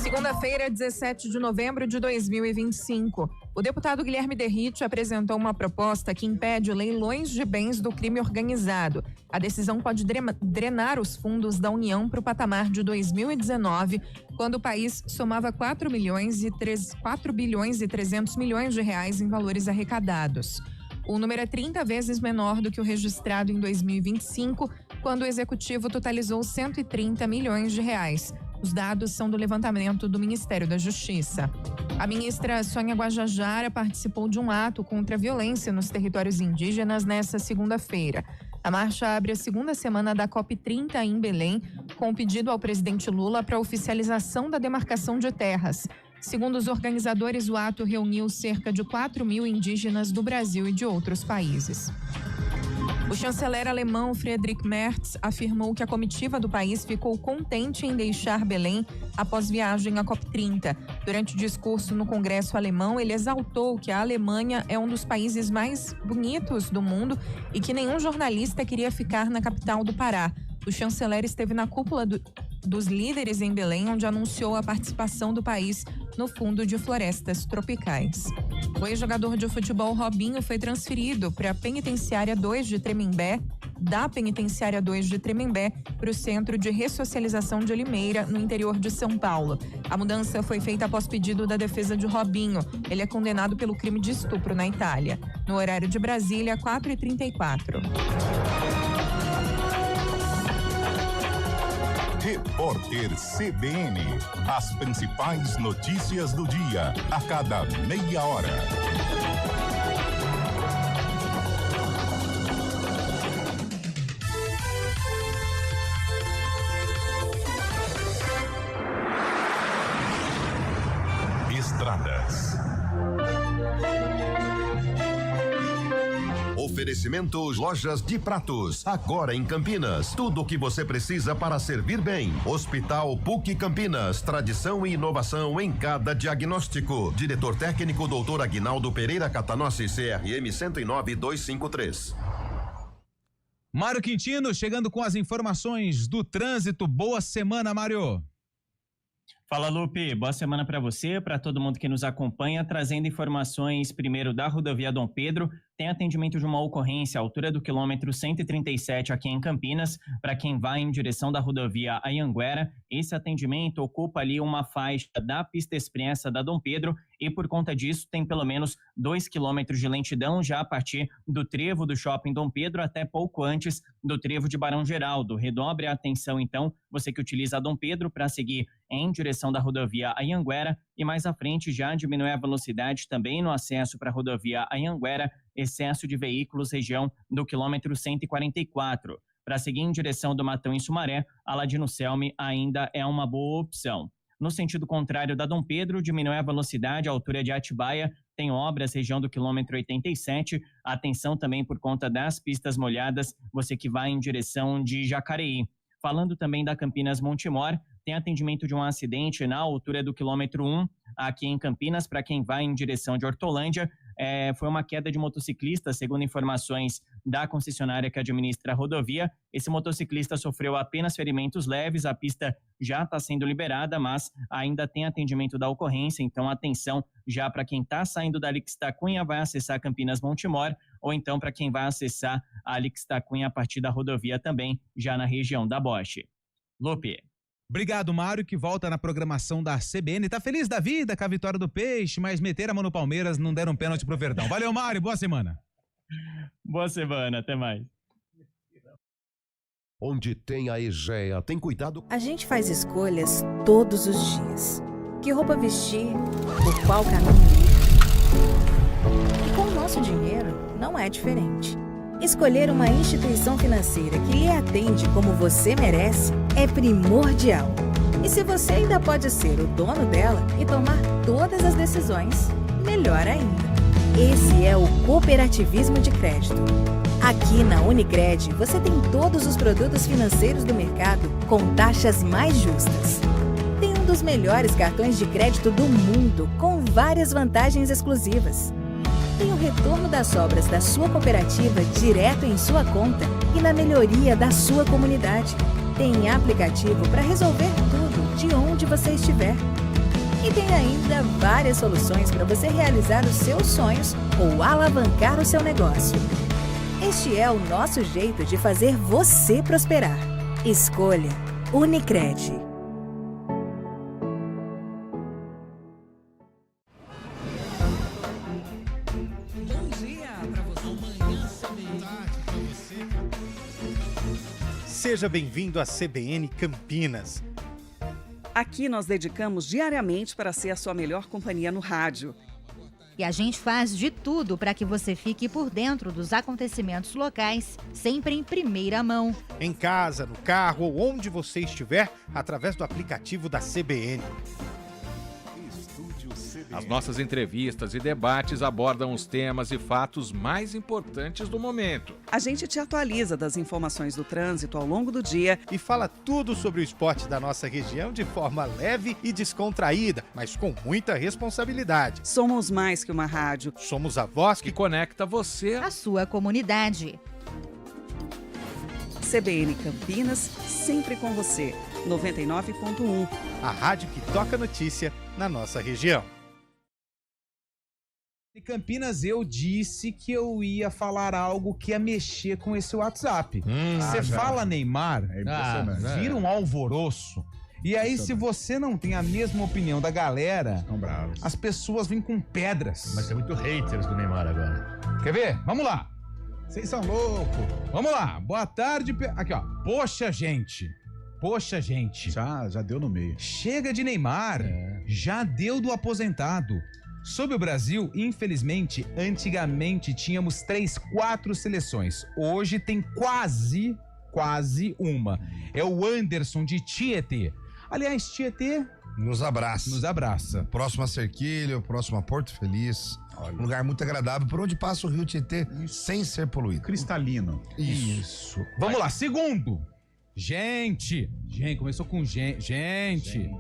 Segunda-feira, 17 de novembro de 2025. O deputado Guilherme Derrite apresentou uma proposta que impede leilões de bens do crime organizado. A decisão pode drenar os fundos da União para o patamar de 2019, quando o país somava 4 bilhões e 300 milhões de reais em valores arrecadados. O número é 30 vezes menor do que o registrado em 2025, quando o executivo totalizou 130 milhões de reais. Os dados são do levantamento do Ministério da Justiça. A ministra Sônia Guajajara participou de um ato contra a violência nos territórios indígenas nesta segunda-feira. A marcha abre a segunda semana da COP30 em Belém, com um pedido ao presidente Lula para a oficialização da demarcação de terras. Segundo os organizadores, o ato reuniu cerca de 4 mil indígenas do Brasil e de outros países. O chanceler alemão Friedrich Merz afirmou que a comitiva do país ficou contente em deixar Belém após viagem à COP30. Durante o discurso no Congresso alemão, ele exaltou que a Alemanha é um dos países mais bonitos do mundo e que nenhum jornalista queria ficar na capital do Pará. o chanceler esteve na cúpula dos líderes em Belém, onde anunciou a participação do país no Fundo de Florestas Tropicais. O ex-jogador de futebol Robinho foi transferido para a Penitenciária 2 de Tremembé, da Penitenciária 2 de Tremembé para o Centro de Ressocialização de Limeira, no interior de São Paulo. A mudança foi feita após pedido da defesa de Robinho. Ele é condenado pelo crime de estupro na Itália. No horário de Brasília, 4h34. Repórter CBN. As principais notícias do dia, a cada meia hora. Estradas. Oferecimento Lojas de Pratos, agora em Campinas. Tudo o que você precisa para servir bem. Hospital PUC Campinas, tradição e inovação em cada diagnóstico. Diretor técnico Dr. Aguinaldo Pereira Catanossi, CRM 109253. Mário Quintino chegando com as informações do trânsito. Boa semana, Mário. Fala, Lupe. Boa semana para você, para todo mundo que nos acompanha, trazendo informações primeiro da rodovia Dom Pedro. Tem atendimento de uma ocorrência à altura do quilômetro 137 aqui em Campinas, para quem vai em direção da rodovia Anhanguera. Esse atendimento ocupa ali uma faixa da pista expressa da Dom Pedro e por conta disso tem pelo menos 2 quilômetros de lentidão já a partir do trevo do Shopping Dom Pedro até pouco antes do trevo de Barão Geraldo. Redobre a atenção então, você que utiliza a Dom Pedro para seguir em direção da rodovia Anhanguera e mais à frente já diminui a velocidade também no acesso para a rodovia Anhanguera, excesso de veículos região do quilômetro 144. Para seguir em direção do Matão em Sumaré, Aladino Selme ainda é uma boa opção. No sentido contrário da Dom Pedro, diminui a velocidade à altura de Atibaia, tem obras região do quilômetro 87, atenção também por conta das pistas molhadas, você que vai em direção de Jacareí. Falando também da Campinas Montemor, tem atendimento de um acidente na altura do quilômetro 1, aqui em Campinas, para quem vai em direção de Hortolândia. Foi uma queda de motociclista, segundo informações da concessionária que administra a rodovia. Esse motociclista sofreu apenas ferimentos leves, a pista já está sendo liberada, mas ainda tem atendimento da ocorrência, então atenção já para quem está saindo da Alix da Cunha, vai acessar Campinas Montemor, ou então para quem vai acessar a Alix da Cunha a partir da rodovia também, já na região da Bosch. Lupe. Obrigado, Mário, que volta na programação da CBN. Tá feliz da vida com a vitória do Peixe, mas meteram a mão no Palmeiras, não deram um pênalti pro Verdão. Valeu, Mário, boa semana. Boa semana, até mais. Onde tem a Egea, tem cuidado. A gente faz escolhas todos os dias. Que roupa vestir, por qual caminho ir. E com o nosso dinheiro, não é diferente. Escolher uma instituição financeira que lhe atende como você merece é primordial. E se você ainda pode ser o dono dela e tomar todas as decisões, melhor ainda. Esse é o cooperativismo de crédito. Aqui na Unicred, você tem todos os produtos financeiros do mercado com taxas mais justas. Tem um dos melhores cartões de crédito do mundo, com várias vantagens exclusivas. Tem o retorno das obras da sua cooperativa direto em sua conta e na melhoria da sua comunidade. Tem aplicativo para resolver tudo de onde você estiver. E tem ainda várias soluções para você realizar os seus sonhos ou alavancar o seu negócio. Este é o nosso jeito de fazer você prosperar. Escolha Unicred. Seja bem-vindo à CBN Campinas. Aqui nós dedicamos diariamente para ser a sua melhor companhia no rádio. E a gente faz de tudo para que você fique por dentro dos acontecimentos locais, sempre em primeira mão. Em casa, no carro ou onde você estiver, através do aplicativo da CBN. As nossas entrevistas e debates abordam os temas e fatos mais importantes do momento. A gente te atualiza das informações do trânsito ao longo do dia e fala tudo sobre o esporte da nossa região de forma leve e descontraída, mas com muita responsabilidade. Somos mais que uma rádio. Somos a voz que conecta você à sua comunidade. CBN Campinas, sempre com você. 99.1. A rádio que toca notícia na nossa região. Em Campinas, eu disse que eu ia falar algo que ia mexer com esse WhatsApp. Você fala Neymar, vira um alvoroço. E aí, se você não tem a mesma opinião da galera, as pessoas vêm com pedras. Mas tem muito haters do Neymar agora. Quer ver? Vamos lá. Vocês são loucos. Vamos lá. Boa tarde. Aqui, ó. Poxa, gente. Já deu no meio. Chega de Neymar. Já deu do aposentado. Sobre o Brasil, infelizmente, antigamente tínhamos 3, 4 seleções. Hoje tem quase uma. É o Anderson de Tietê. Aliás, Tietê nos abraça. Próximo a Cerquilho, próximo a Porto Feliz. Um lugar muito agradável, por onde passa o rio Tietê sem ser poluído. Cristalino. Isso. Vamos lá, segundo. Gente, começou com gente.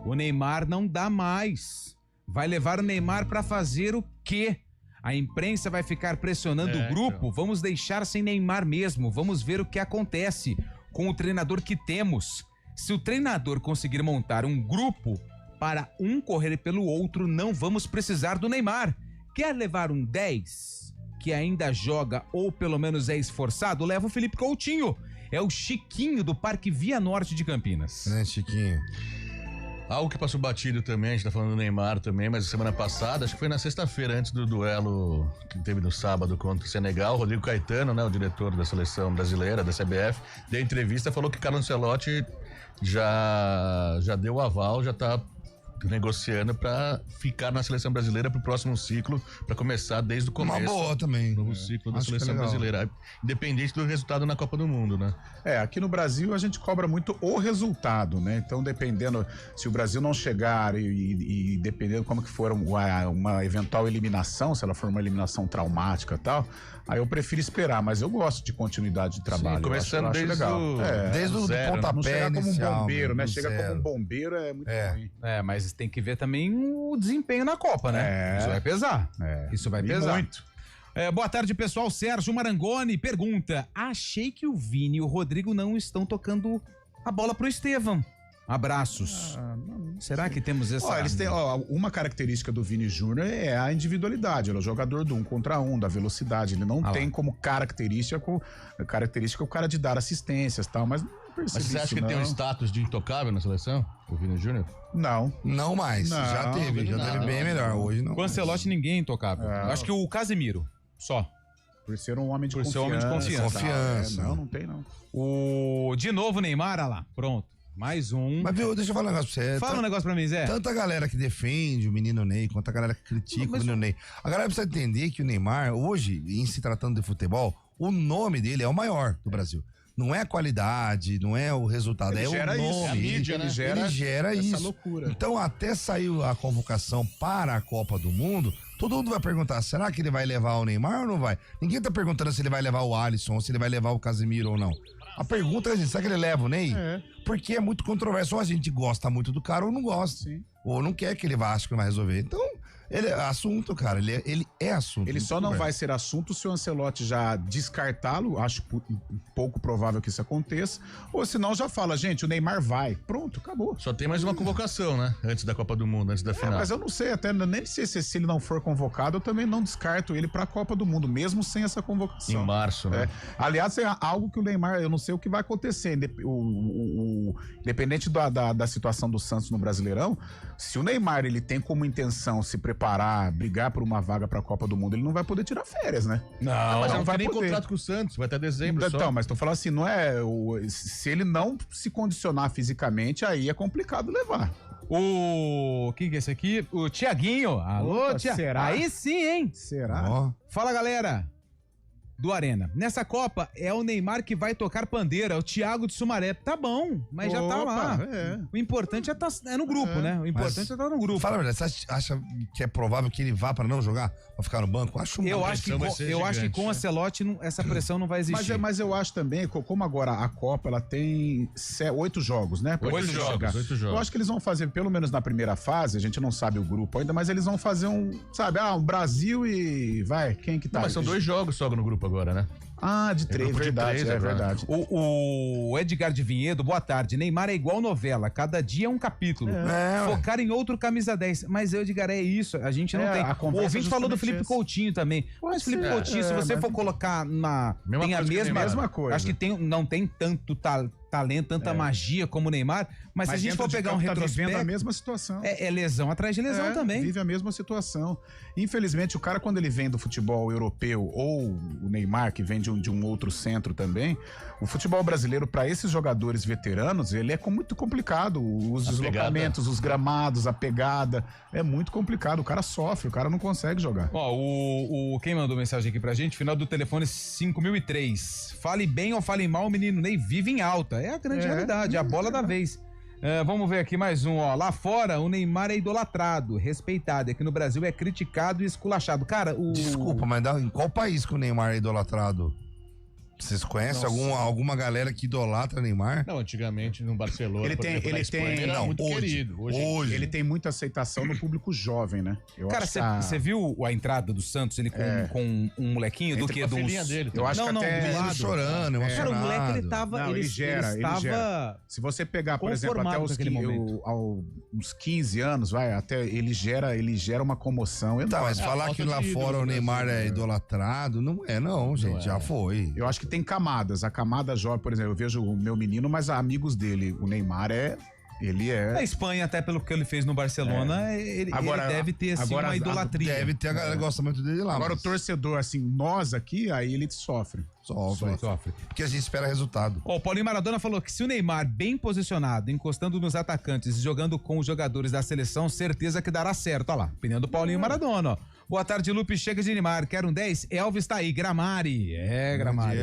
O Neymar não dá mais. Vai levar o Neymar pra fazer o quê? A imprensa vai ficar pressionando o grupo? Então. Vamos deixar sem Neymar mesmo. Vamos ver o que acontece com o treinador que temos. Se o treinador conseguir montar um grupo para um correr pelo outro, não vamos precisar do Neymar. Quer levar um 10 que ainda joga ou pelo menos é esforçado? Leva o Felipe Coutinho. É o Chiquinho do Parque Via Norte de Campinas. Chiquinho. Algo que passou batido também, a gente tá falando do Neymar também, mas semana passada, acho que foi na sexta-feira, antes do duelo que teve no sábado contra o Senegal, o Rodrigo Caetano, né, o diretor da seleção brasileira, da CBF, deu entrevista, falou que Carlo Ancelotti já deu o aval, já tá negociando pra ficar na seleção brasileira pro próximo ciclo, pra começar desde o começo. Uma boa também. Novo ciclo da seleção brasileira. Independente do resultado na Copa do Mundo, né? Aqui no Brasil a gente cobra muito o resultado, né? Então, dependendo, se o Brasil não chegar e dependendo como que for uma eventual eliminação, se ela for uma eliminação traumática e tal, aí eu prefiro esperar, mas eu gosto de continuidade de trabalho. Sim, começando desde legal. Desde o pontapé não chegar como um inicial, bombeiro, né? Chega como um bombeiro é muito ruim. Mas tem que ver também o desempenho na Copa, né? Isso vai pesar. Isso vai pesar. Muito. Boa tarde, pessoal. Sérgio Marangoni pergunta: achei que o Vini e o Rodrigo não estão tocando a bola pro Estevão. Abraços. Será que temos essa... Eles têm, uma característica do Vini Júnior é a individualidade. Ele é o jogador do 1 contra 1, da velocidade. Ele não tem como característica o cara de dar assistências e tal, mas não percebe. Mas você acha que ele tem um status de intocável na seleção, o Vini Júnior? Não mais. Já teve bem melhor. Hoje não. Com o Ancelotti ninguém é intocável. Acho que o Casemiro, só. Por ser um homem de confiança. Ser um homem de confiança. Não tem não. De novo Neymar, olha lá, pronto. Mais um. Mas viu, deixa eu falar um negócio pra você. Fala um negócio pra mim, Zé. Tanta galera que defende o menino Ney, quanto a galera que critica o menino Ney. A galera precisa entender que o Neymar, hoje, em se tratando de futebol, o nome dele é o maior do Brasil. Não é a qualidade, não é o resultado, é o nome. A mídia, ele gera essa isso. Loucura. Então, até saiu a convocação para a Copa do Mundo, todo mundo vai perguntar, será que ele vai levar o Neymar ou não vai? Ninguém tá perguntando se ele vai levar o Alisson, ou se ele vai levar o Casemiro ou não. A pergunta é assim, será que ele leva o Ney? Porque é muito controverso. Ou a gente gosta muito do cara ou não gosta. Sim. Ou não quer que ele vá, acha que não vai resolver. Então, ele é assunto, cara. Ele é assunto. Ele só não vai ser assunto se o Ancelotti já descartá-lo. Acho pouco provável que isso aconteça. Ou senão já fala, gente, o Neymar vai. Pronto, acabou. Só tem mais uma convocação, né? Antes da Copa do Mundo, antes da final. Mas eu não sei, até nem sei se ele não for convocado, eu também não descarto ele pra Copa do Mundo, mesmo sem essa convocação. Em março, né? Aliás, é algo que o Neymar, eu não sei o que vai acontecer. Independente da situação do Santos no Brasileirão, se o Neymar ele tem como intenção se preparar, brigar por uma vaga pra Copa do Mundo, ele não vai poder tirar férias, né? Mas não vai nem contrato com o Santos, vai até dezembro só. Então, mas tô falando assim, não é... se ele não se condicionar fisicamente, aí é complicado levar. Quem que é esse aqui? O Tiaguinho. Alô, Tiaguinho. Será? Aí sim, hein? Será? Fala, galera do Arena. Nessa Copa é o Neymar que vai tocar pandeira, o Thiago de Sumaré. Tá bom, mas já tá lá. O importante é no grupo, né? O importante é estar no grupo. Fala a verdade, você acha que é provável que ele vá pra não jogar? Pra ficar no banco? Eu acho que com o Ancelotti essa pressão não vai existir. Mas eu acho também, como agora a Copa ela tem 8 jogos, né? 8 jogos. Eu acho que eles vão fazer, pelo menos na primeira fase, a gente não sabe o grupo ainda, mas eles vão fazer um Brasil e quem que tá? Mas são 2 jogos só no grupo agora, né? De 3, verdade, verdade. O Edgar de Vinhedo, boa tarde. Neymar é igual novela, cada dia é um capítulo. Focar em outro camisa 10. Mas, Edgar, é isso, a gente não tem. O ouvinte falou do Felipe Coutinho também. Mas Felipe Coutinho, se você for colocar tem a mesma coisa. Acho que não tem tanto talento, tanta magia como o Neymar, mas se a gente for pegar um retrospecto... Tá vivendo a mesma situação. É lesão atrás de lesão também. Vive a mesma situação. Infelizmente, o cara, quando ele vem do futebol europeu, ou o Neymar, que vem de um outro centro também, o futebol brasileiro, para esses jogadores veteranos, ele é muito complicado. Os deslocamentos, os gramados, a pegada, é muito complicado. O cara sofre, o cara não consegue jogar. Quem mandou mensagem aqui pra gente, final do telefone 5003. Fale bem ou fale mal, o menino Ney vive em alta. É a grande realidade, é a bola da vez. Vamos ver aqui mais um, Lá fora, o Neymar é idolatrado, respeitado. Aqui no Brasil é criticado e esculachado. Cara, Desculpa, mas em qual país que o Neymar é idolatrado? Vocês conhecem alguma galera que idolatra Neymar? Não, antigamente no Barcelona. Ele tem muito querido. Hoje ele tem muita aceitação no público jovem, né? Cara, você viu a entrada do Santos, ele com um molequinho do que? A filhinha dele. Eu acho que até ele chorando, emocionado. Cara, o moleque ele tava... ele gera. Se você pegar, por exemplo, até uns 15 anos, até ele gera uma comoção. Mas falar que lá fora o Neymar é idolatrado, não é não, gente, já foi. Eu acho que tem camadas. A camada jovem, por exemplo, eu vejo o meu menino, mas amigos dele, o Neymar ele é... Na Espanha, até pelo que ele fez no Barcelona, ele deve ter, assim, uma idolatria. Deve ter, a galera gosta muito dele lá. Agora o torcedor, assim, nós aqui, aí ele sofre. Sofre. Porque a gente espera resultado. O Paulinho Maradona falou que se o Neymar bem posicionado, encostando nos atacantes e jogando com os jogadores da seleção, certeza que dará certo. Olha lá, opinião do Paulinho Maradona, ó. Boa tarde, Lupe. Chega de Neymar. Quero um 10. Elvis tá aí. Gramari. Gramari.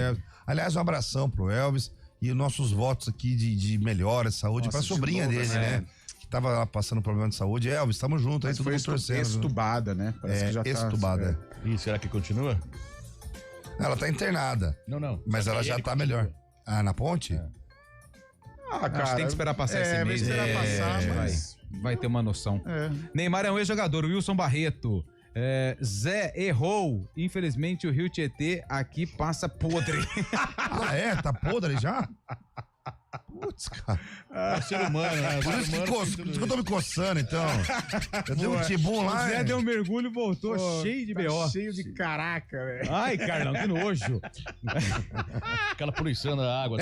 Aliás, um abração pro Elvis e os nossos votos aqui de melhora, saúde pra sobrinha dele, né? Que tava lá passando problema de saúde. Elvis, tamo junto aí, todo mundo torcendo. Estubada, né? Parece que já estubada. Ih, será que continua? Ela tá internada. Não. Mas ela já tá melhor. Na ponte? Cara, acho que tem que esperar passar esse mês. Mas vai ter uma noção. Neymar é um ex-jogador. Wilson Barreto. Zé errou. Infelizmente o Rio Tietê aqui passa podre. Tá podre já? Putz, cara. É ser humano, né? Por isso que eu tô me coçando, então. Eu dei um tibum lá. O Zé deu um mergulho e voltou cheio de B.O. Cheio de caraca, velho. Ai, Carlão, que nojo. Aquela poluição da água.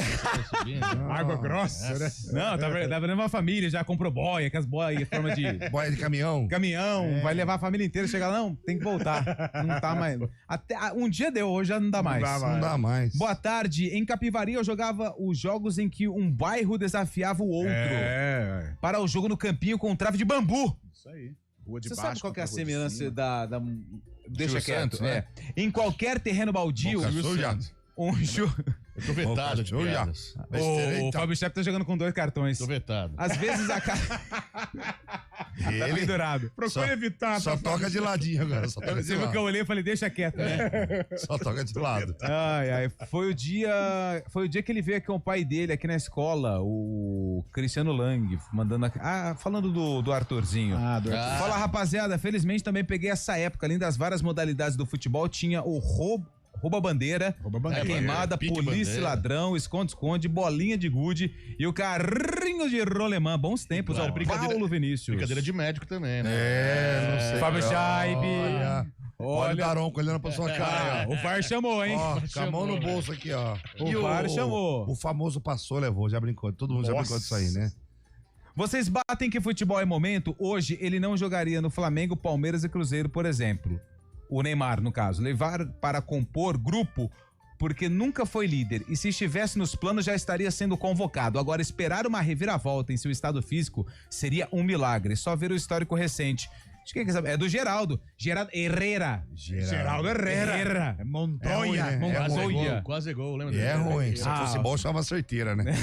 Água grossa, né? Não, tá vendo uma família, já comprou boia, aquelas boias em forma de... Boia de caminhão. Vai levar a família inteira, chega lá, não, tem que voltar. Não tá mais. Até um dia deu, hoje já não dá mais. Não dá mais. Boa tarde. Em Capivari eu jogava os jogos em que um bairro desafiava o outro. Para o jogo no campinho com trave de bambu. Isso aí. Rua de Você baixo, sabe qual que é a rua de semelhança cima. Deixa quieto, Santos, né? Em qualquer terreno baldio, Eu tô vetado de piadas. O Fábio Chepe tá jogando com 2 cartões. Tô vetado. Às vezes a cara... Tá pendurado. Procure evitar. Só toca de ladinho agora. Você viu que eu olhei e falei, deixa quieto, né? Só toca de lado. Ai. Foi o dia que ele veio aqui com o pai dele, aqui na escola, o Cristiano Lang, mandando aqui. Falando do Arthurzinho. Fala, rapaziada, felizmente também peguei essa época. Além das várias modalidades do futebol, tinha o rouba-bandeira, queimada, polícia e ladrão, esconde-esconde, bolinha de gude e o carrinho de rolemã. Bons tempos, ao Paulo Vinícius. Brincadeira de médico também, né? Não sei. Fábio Scheibe. Olha o Daronco olhando pra sua cara. O VAR chamou, hein? Com a mão no bolso aqui, ó. O VAR chamou. O famoso passou, levou, já brincou. Todo mundo já brincou disso aí, né? Vocês batem que futebol é momento? Hoje ele não jogaria no Flamengo, Palmeiras e Cruzeiro, por exemplo. O Neymar, no caso, levar para compor grupo porque nunca foi líder e se estivesse nos planos já estaria sendo convocado. Agora, esperar uma reviravolta em seu estado físico seria um milagre. Só ver o histórico recente. Acho que é do Geraldo. Geraldo Herrera. Geraldo Herrera. É Montoya. Quase gol, lembra? É ruim. Se fosse bom, chama certeira, né?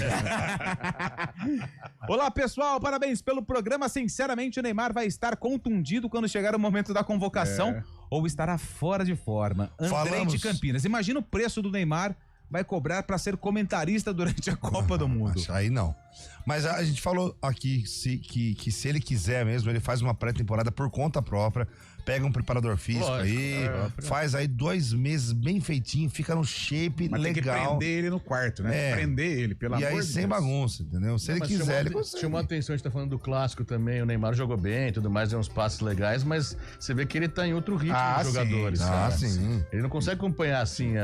Olá, pessoal. Parabéns pelo programa. Sinceramente, o Neymar vai estar contundido quando chegar o momento da convocação ou estará fora de forma. André de Campinas. Imagina o preço do Neymar vai cobrar para ser comentarista durante a Copa do Mundo. Aí não. Mas a gente falou aqui que se ele quiser mesmo, ele faz uma pré-temporada por conta própria, pega um preparador físico faz aí 2 meses bem feitinho, fica no shape mas legal. Tem que prender ele no quarto, né? Prender ele, pelo amor de Deus. E aí sem bagunça, entendeu? Se ele quiser, ele consegue. Chamou a atenção, a gente tá falando do clássico também, o Neymar jogou bem e tudo mais, deu uns passes legais, mas você vê que ele tá em outro ritmo de jogadores. Sim. Ele não consegue acompanhar assim,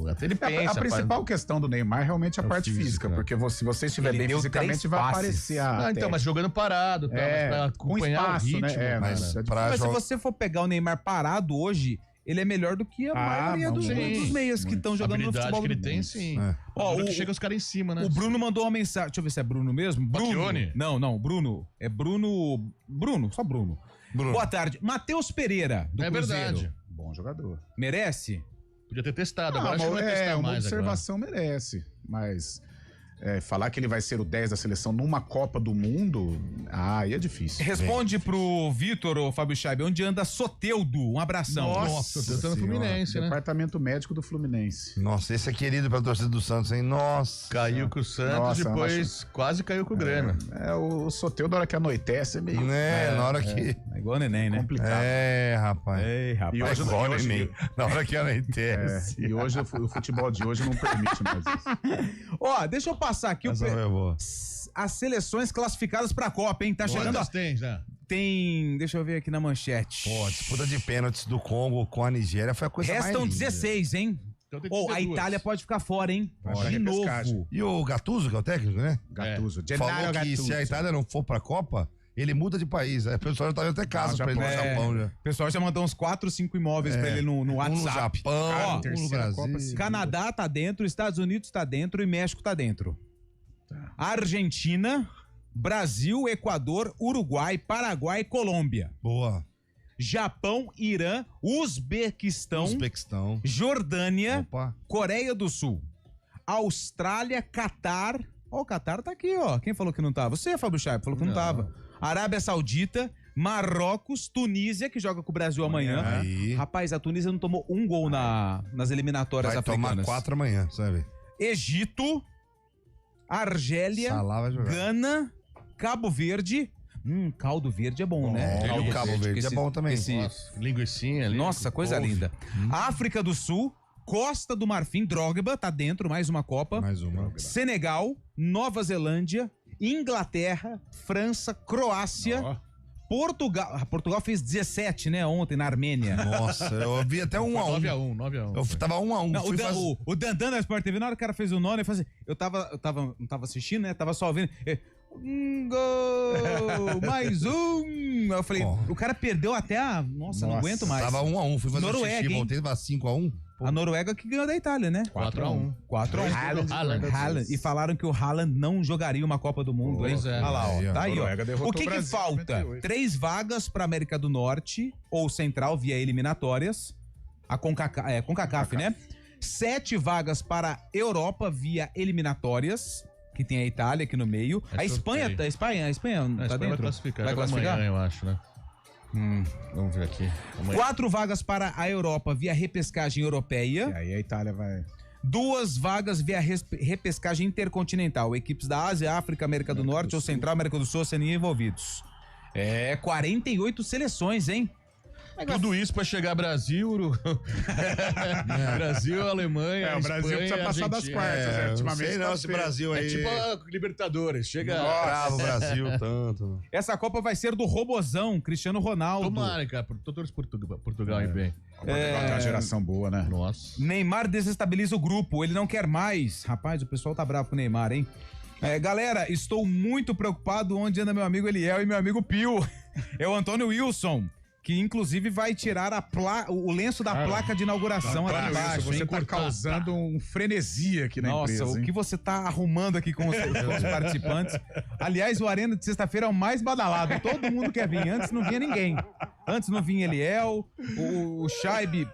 até ele pensa. A principal questão do Neymar realmente é a parte física, porque se você estiver bem fisicamente, vai aparecer então, mas jogando parado, mas pra acompanhar espaço, o ritmo. Né? Mas se você for pegar o Neymar parado hoje, ele é melhor do que a maioria dos meias que estão jogando no futebol. Que ele tem, sim. Chega os caras em cima, né? O Bruno mandou uma mensagem. Deixa eu ver se é Bruno mesmo. Bruno. Não, Bruno. É Bruno. Só Bruno. Boa tarde. Matheus Pereira, do Cruzeiro. Verdade. Bom jogador. Merece? Podia ter testado, agora acho que vai testar mais. Uma observação merece, mas falar que ele vai ser o 10 da seleção numa Copa do Mundo, aí é difícil. Responde pro Vitor, ou Fábio Scheibe, onde anda Soteldo? Um abração. Nossa, Soteldo tá no Fluminense, né? Departamento médico do Fluminense. Nossa, esse é querido pela torcida do Santos, hein? Nossa. Caiu com o Santos, depois quase caiu com o Grêmio. O Soteldo, na hora que anoitece, é meio... na hora que... É igual o neném, né? Complicado. Rapaz. E hoje, igual o neném. Na hora que anoitece. E hoje, o futebol de hoje não permite mais isso. Deixa eu passar aqui as seleções classificadas pra Copa, hein? Tá chegando. Tem já. Tem, deixa eu ver aqui na manchete. Disputa de pênaltis do Congo com a Nigéria foi a coisa mais linda. Restam 16, hein? Então a Itália pode ficar fora, hein? De novo. E o Gattuso, que é o técnico, né? Gattuso. Falou que se a Itália não for pra Copa, ele muda de país. O pessoal já tá vendo até casa pra ele no Japão já. O pessoal já mandou uns 4, 5 imóveis pra ele no WhatsApp. No Japão, no Brasil. Canadá tá dentro, Estados Unidos tá dentro e México tá dentro. Argentina, Brasil, Equador, Uruguai, Paraguai, Colômbia. Boa. Japão, Irã, Uzbequistão. Jordânia, Coreia do Sul, Austrália, Catar. O Catar tá aqui, Quem falou que não tava? Você, Fábio Scheibe, falou que não tava. Arábia Saudita, Marrocos, Tunísia, que joga com o Brasil amanhã. Rapaz, a Tunísia não tomou um gol nas eliminatórias africanas. Vai tomar 4 amanhã, sabe? Egito, Argélia, Gana, Cabo Verde. Caldo verde é bom, né? O Cabo Verde é bom também. Linguicinha ali. Nossa, coisa linda. África do Sul, Costa do Marfim, Drogba, tá dentro, mais uma Copa. Senegal, Nova Zelândia, Inglaterra, França, Croácia, Portugal. Portugal fez 17, né, ontem na Armênia. Nossa, eu vi até 1-1. 9-1. Eu tava 1-1. O Dandan da Sport TV, na hora que o cara fez o 9, eu não tava assistindo, né? Tava só ouvindo. Gol! Mais um! Eu falei, o cara perdeu até a... Nossa, não aguento mais. Tava 1-1, fui fazer Noruega, xixi, voltei, tava 5-1. A Noruega que ganhou da Itália, né? 4-1. 4-1. Haaland. E falaram que o Haaland não jogaria uma Copa do Mundo, hein? Olha lá, tá aí, O que falta? 3 vagas pra América do Norte ou Central via eliminatórias. A CONCACAF, né? 7 vagas para Europa via eliminatórias, que tem a Itália aqui no meio. A Espanha tá dentro? Vai classificar. Vai classificar? Amanhã, eu acho, né? Vamos ver aqui. 4 vagas para a Europa via repescagem europeia. E aí a Itália vai... 2 vagas via repescagem intercontinental. Equipes da Ásia, África, América do Norte ou Central, América do Sul, Oceania envolvidos. 48 seleções, hein? Tudo isso pra chegar Brasil, Brasil, Alemanha, o Brasil Espanha, precisa passar das quartas, ultimamente. Não, esse Brasil aí. É tipo a Libertadores, chega... Bravo, Brasil, tanto. Essa Copa vai ser do Robozão, Cristiano Ronaldo. Tomara, cara, todos Portugal e bem. Portugal tem uma geração boa, né? Nossa. Neymar desestabiliza o grupo, ele não quer mais. Rapaz, o pessoal tá bravo com o Neymar, hein? Galera, estou muito preocupado onde anda meu amigo Eliel e meu amigo Pio. É o Antônio Wilson, que inclusive vai tirar o lenço da placa de inauguração aqui embaixo. Você tá causando um frenesi aqui na empresa. Nossa, o que você tá arrumando aqui com os participantes. Aliás, o Arena de sexta-feira é o mais badalado. Todo mundo quer vir. Antes não vinha ninguém. Antes não vinha Eliel, o Scheibe...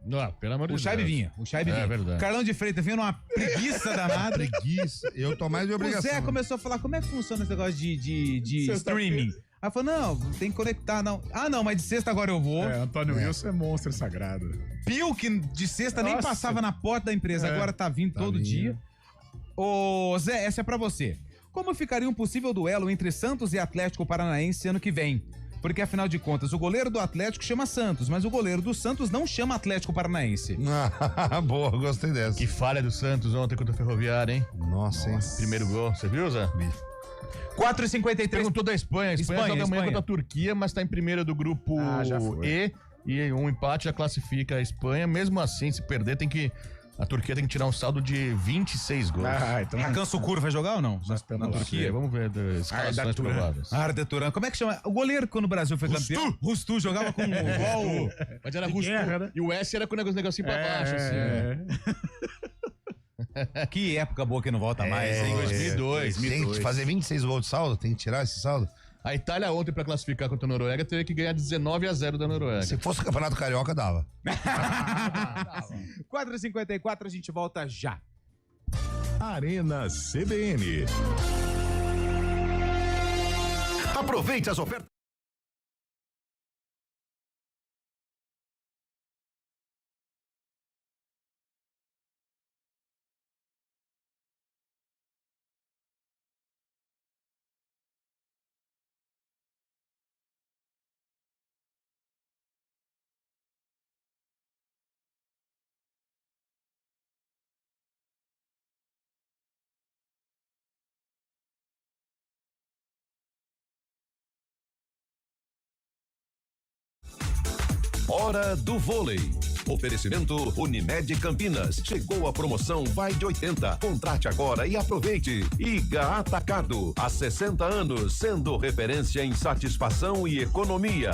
Não, pelo amor de Deus. O Scheibe vinha. É verdade. Carlão de Freitas vinha numa preguiça danada. Preguiça. Eu tô mais de obrigação. O Zé começou a falar como é que funciona esse negócio de streaming. Aí falou, não, tem que conectar, não. Ah, não, mas de sexta agora eu vou. Antônio Wilson é monstro sagrado. Pio, que de sexta nem passava na porta da empresa, agora tá vindo todo dia. Ô, Zé, essa é pra você. Como ficaria um possível duelo entre Santos e Atlético Paranaense ano que vem? Porque afinal de contas, o goleiro do Atlético chama Santos, mas o goleiro do Santos não chama Atlético Paranaense. Boa, gostei dessa. Que falha do Santos ontem contra o Ferroviário, hein? Nossa, hein? Primeiro gol, você viu, Zé? 4h53. Perguntou da Espanha. A Espanha joga amanhã contra a Turquia, mas tá em primeiro do grupo E. E um empate já classifica a Espanha. Mesmo assim, se perder, a Turquia tem que tirar um saldo de 26 gols. Então... A Canso Cur vai jogar ou não? Na Turquia? Vamos ver as escalações prováveis. Arda Turan. Como é que chama? O goleiro quando o Brasil foi campeão? Rustu jogava com igual. Mas era Rustu. Né? E o S era com o negocinho pra baixo, assim. Que época boa que não volta mais, hein? 2002. Tem que fazer 26 gols de saldo? Tem que tirar esse saldo? A Itália ontem, pra classificar contra a Noruega, teve que ganhar 19-0 da Noruega. Se fosse o Campeonato Carioca, dava. 4h54, a gente volta já. Arena CBN. Aproveite as ofertas. Hora do vôlei. Oferecimento Unimed Campinas. Chegou a promoção Vai de 80. Contrate agora e aproveite. Iga Atacado. Há 60 anos, sendo referência em satisfação e economia.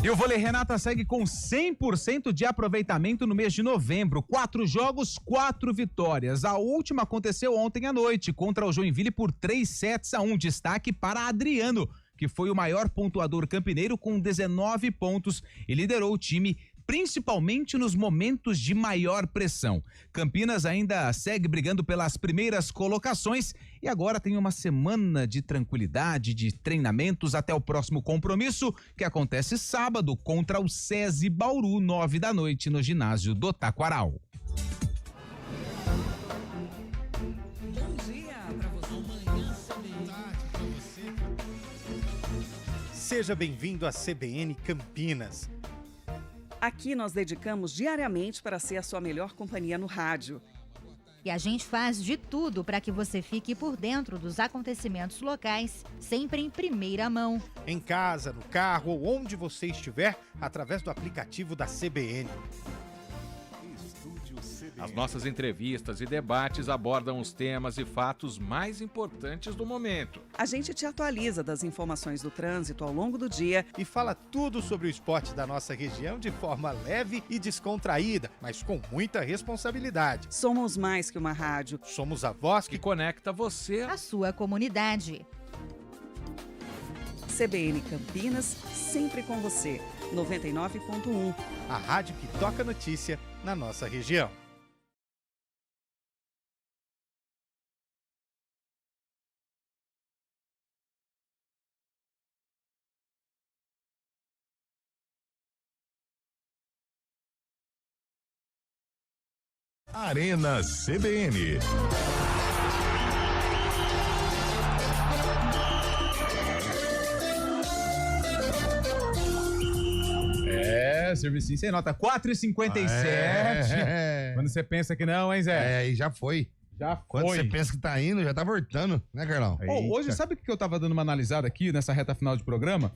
E o Vôlei Renata segue com 100% de aproveitamento no mês de novembro. 4 jogos, 4 vitórias. A última aconteceu ontem à noite contra o Joinville por 3-1. Destaque para Adriano, que foi o maior pontuador campineiro com 19 pontos e liderou o time principalmente nos momentos de maior pressão. Campinas ainda segue brigando pelas primeiras colocações e agora tem uma semana de tranquilidade, de treinamentos até o próximo compromisso, que acontece sábado contra o SESI Bauru, 9 da noite, no ginásio do Taquaral. Seja bem-vindo à CBN Campinas. Aqui nós dedicamos diariamente para ser a sua melhor companhia no rádio. E a gente faz de tudo para que você fique por dentro dos acontecimentos locais, sempre em primeira mão. Em casa, no carro ou onde você estiver, através do aplicativo da CBN. As nossas entrevistas e debates abordam os temas e fatos mais importantes do momento. A gente te atualiza das informações do trânsito ao longo do dia e fala tudo sobre o esporte da nossa região de forma leve e descontraída, mas com muita responsabilidade. Somos mais que uma rádio. Somos a voz que conecta você à sua comunidade. CBN Campinas, sempre com você. 99.1. A rádio que toca notícia na nossa região. Arena CBN. Servicinho sem nota. 4h57. Quando você pensa que não, hein, Zé? E já foi. Quando você pensa que tá indo, já tá voltando, né, Carlão? Hoje, sabe o que eu tava dando uma analisada aqui nessa reta final de programa?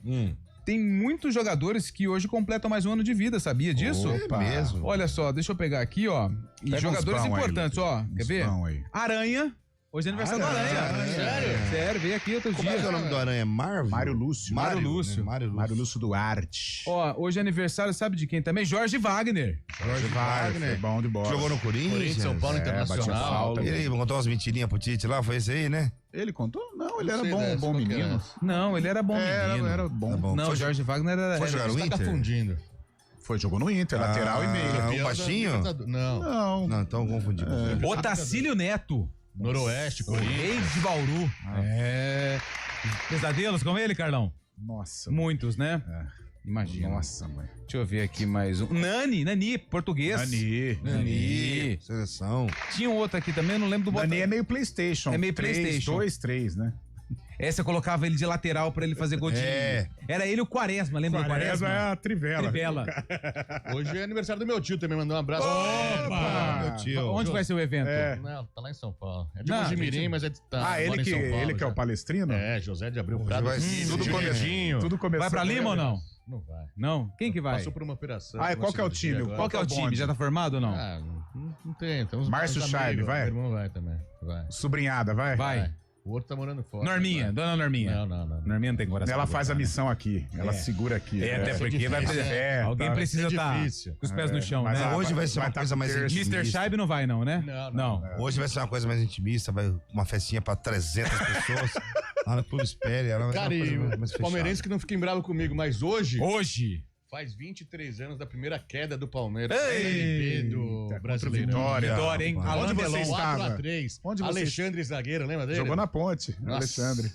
Tem muitos jogadores que hoje completam mais um ano de vida, sabia disso? Opa. Mesmo. Olha só, deixa eu pegar aqui, ó. E pega jogadores importantes, ó. Quer ver? Aranha. Hoje é aniversário do Aranha. Sério? Sério, veio aqui outro dia. Como é que é o nome do Aranha? Mário Lúcio. Mário Lúcio. Mário Lúcio Duarte. Ó, hoje é aniversário, sabe de quem também? Jorge Wagner. Jorge Wagner. Bom de bola. Jogou no Corinthians. São Paulo Internacional. Ele contou umas mentirinhas pro Tite lá, foi esse aí, né? Ele contou? Não, ele era bom menino. Não, ele era bom menino. Era bom. Não, Jorge Wagner era... Foi jogar no Inter? Confundindo. Jogou no Inter, lateral e meio. O baixinho? Não. Não, então confundi. Otacílio Neto. Noroeste, Corinthians. Rei de Bauru. Pesadelos com ele, Carlão? Nossa. Muitos, né? Imagina. Nossa, mãe. Deixa eu ver aqui mais um. Nani, português. Seleção. Tinha um outro aqui também, eu não lembro do Nani é meio PlayStation. É meio PlayStation. 2, 3, né? Essa eu colocava ele de lateral pra ele fazer gol de... Era ele e o Quaresma, lembra do Quaresma? É a Trivela. Hoje é aniversário do meu tio também, mandou um abraço. Opa! Meu tio. Onde vai ser o evento? Não, tá lá em São Paulo. É de Mojimirim, mas tá ele que é o palestrino? José de Abreu Prado. Tudo começou. Vai pra Lima ou não? Não vai. Não? Quem que vai? Passou por uma operação. Qual que é o time? Qual que é o time? Já tá formado ou não? Não tem. Márcio Scheib, vai? Meu irmão vai também. Vai. Sobrinhada, vai? Vai. O outro tá morando fora. Norminha, dona Norminha. Não. Norminha não tem coração. Ela faz a missão aqui. Ela segura aqui. Até porque vai precisar. Alguém precisa estar com os pés no chão, né? Hoje vai ser uma coisa mais intimista. Mr. Scheib não vai, não, né? Não. Hoje vai ser uma coisa mais intimista. Vai uma festinha pra 300 pessoas. Lá no Clube Espere. Cara, e palmeirense que não fiquem bravos comigo, mas hoje... Faz 23 anos da primeira queda do Palmeiras. Do Brasileiro. Vitória, hein? Onde você estava? 4x3. Alexandre zagueiro, lembra dele? Jogou na ponte. Alexandre.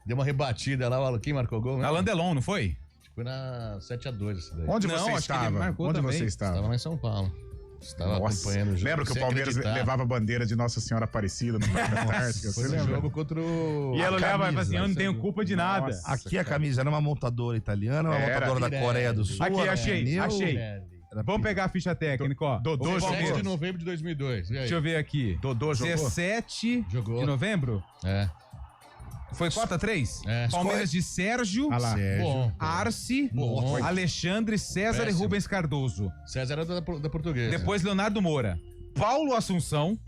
Deu uma rebatida lá. Quem marcou o gol? Alain Delon, não foi? Foi na 7x2 esse daí. Onde você estava? Onde você estava? Estava lá em São Paulo. Estava acompanhando o jogo. Lembra que o Palmeiras levava a bandeira de Nossa Senhora Aparecida no Parque da Antártica? Foi no jogo contra o... E ela leva assim, eu não tenho culpa de nada. Aqui a camisa era uma montadora italiana, uma montadora da Coreia do Sul. Aqui, achei. Vamos pegar a ficha técnica, ó. Dodô jogou. 7 de novembro de 2002. Deixa eu ver aqui. Dodô jogou? 17 de novembro? Foi 4x3? Palmeiras de Sérgio, Arce, Alexandre, César e Rubens Cardoso. César era da Portuguesa. Depois Leonardo Moura. Paulo Assunção.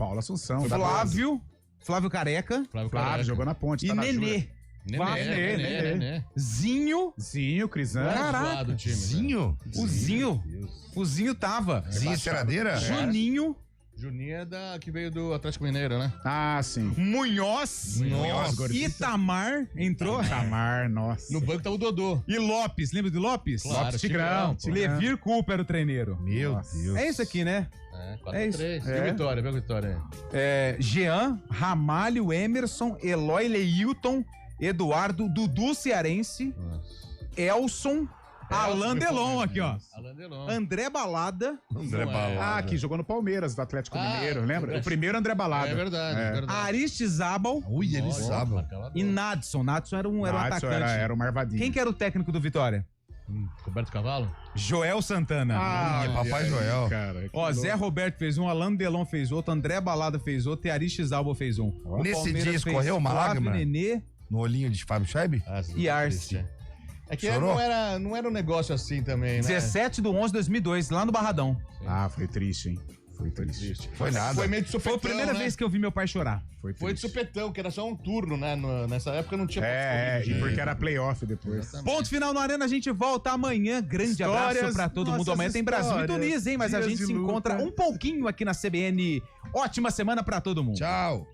Flávio Careca. Flávio jogou na ponte. E Nenê. Nenê. Zinho, Crisan. Caraca. O Zinho tava. Zinho Enceradeira? Juninho. Juninho é que veio do Atlético Mineiro, né? Sim. Munhoz. Itamar entrou. Nossa. No banco tá o Dodô. E Lopes, lembra de Lopes? Claro, Lopes Tigrão. Levir Cooper era o treineiro. Meu Deus. É isso aqui, né? 4x3. Viu a Vitória aí? Jean, Ramalho, Emerson, Eloy Leilton, Eduardo, Dudu Cearense, Elson, Alain Delon aqui, ó. André Balada. Que jogou no Palmeiras, do Atlético Mineiro, lembra? O primeiro André Balada. É verdade. Aristizábal. Aristizábal. E Nadson. Nadson era um atacante. Era um marvadinho. Quem que era o técnico do Vitória? Roberto Cavalo? Joel Santana. Papai Joel. Cara, Zé Roberto fez um, Alain Delon fez outro, André Balada fez outro e Aristizábal fez um. Nesse dia escorreu uma lágrima Nenê, no olhinho de Fábio Scheib? E Arce. É que não era um negócio assim também, né? 17/11/2002, lá no Barradão. Foi triste, hein? Foi triste. Foi nada. Foi meio de supetão, Foi a primeira vez que eu vi meu pai chorar. Foi de supetão, que era só um turno, né? Nessa época não tinha... E porque era playoff depois. Exatamente. Ponto final no Arena, a gente volta amanhã. Grande abraço pra todo mundo. Amanhã tem Brasil e Tunísia, hein? Mas a gente se encontra um pouquinho aqui na CBN. Ótima semana pra todo mundo. Tchau.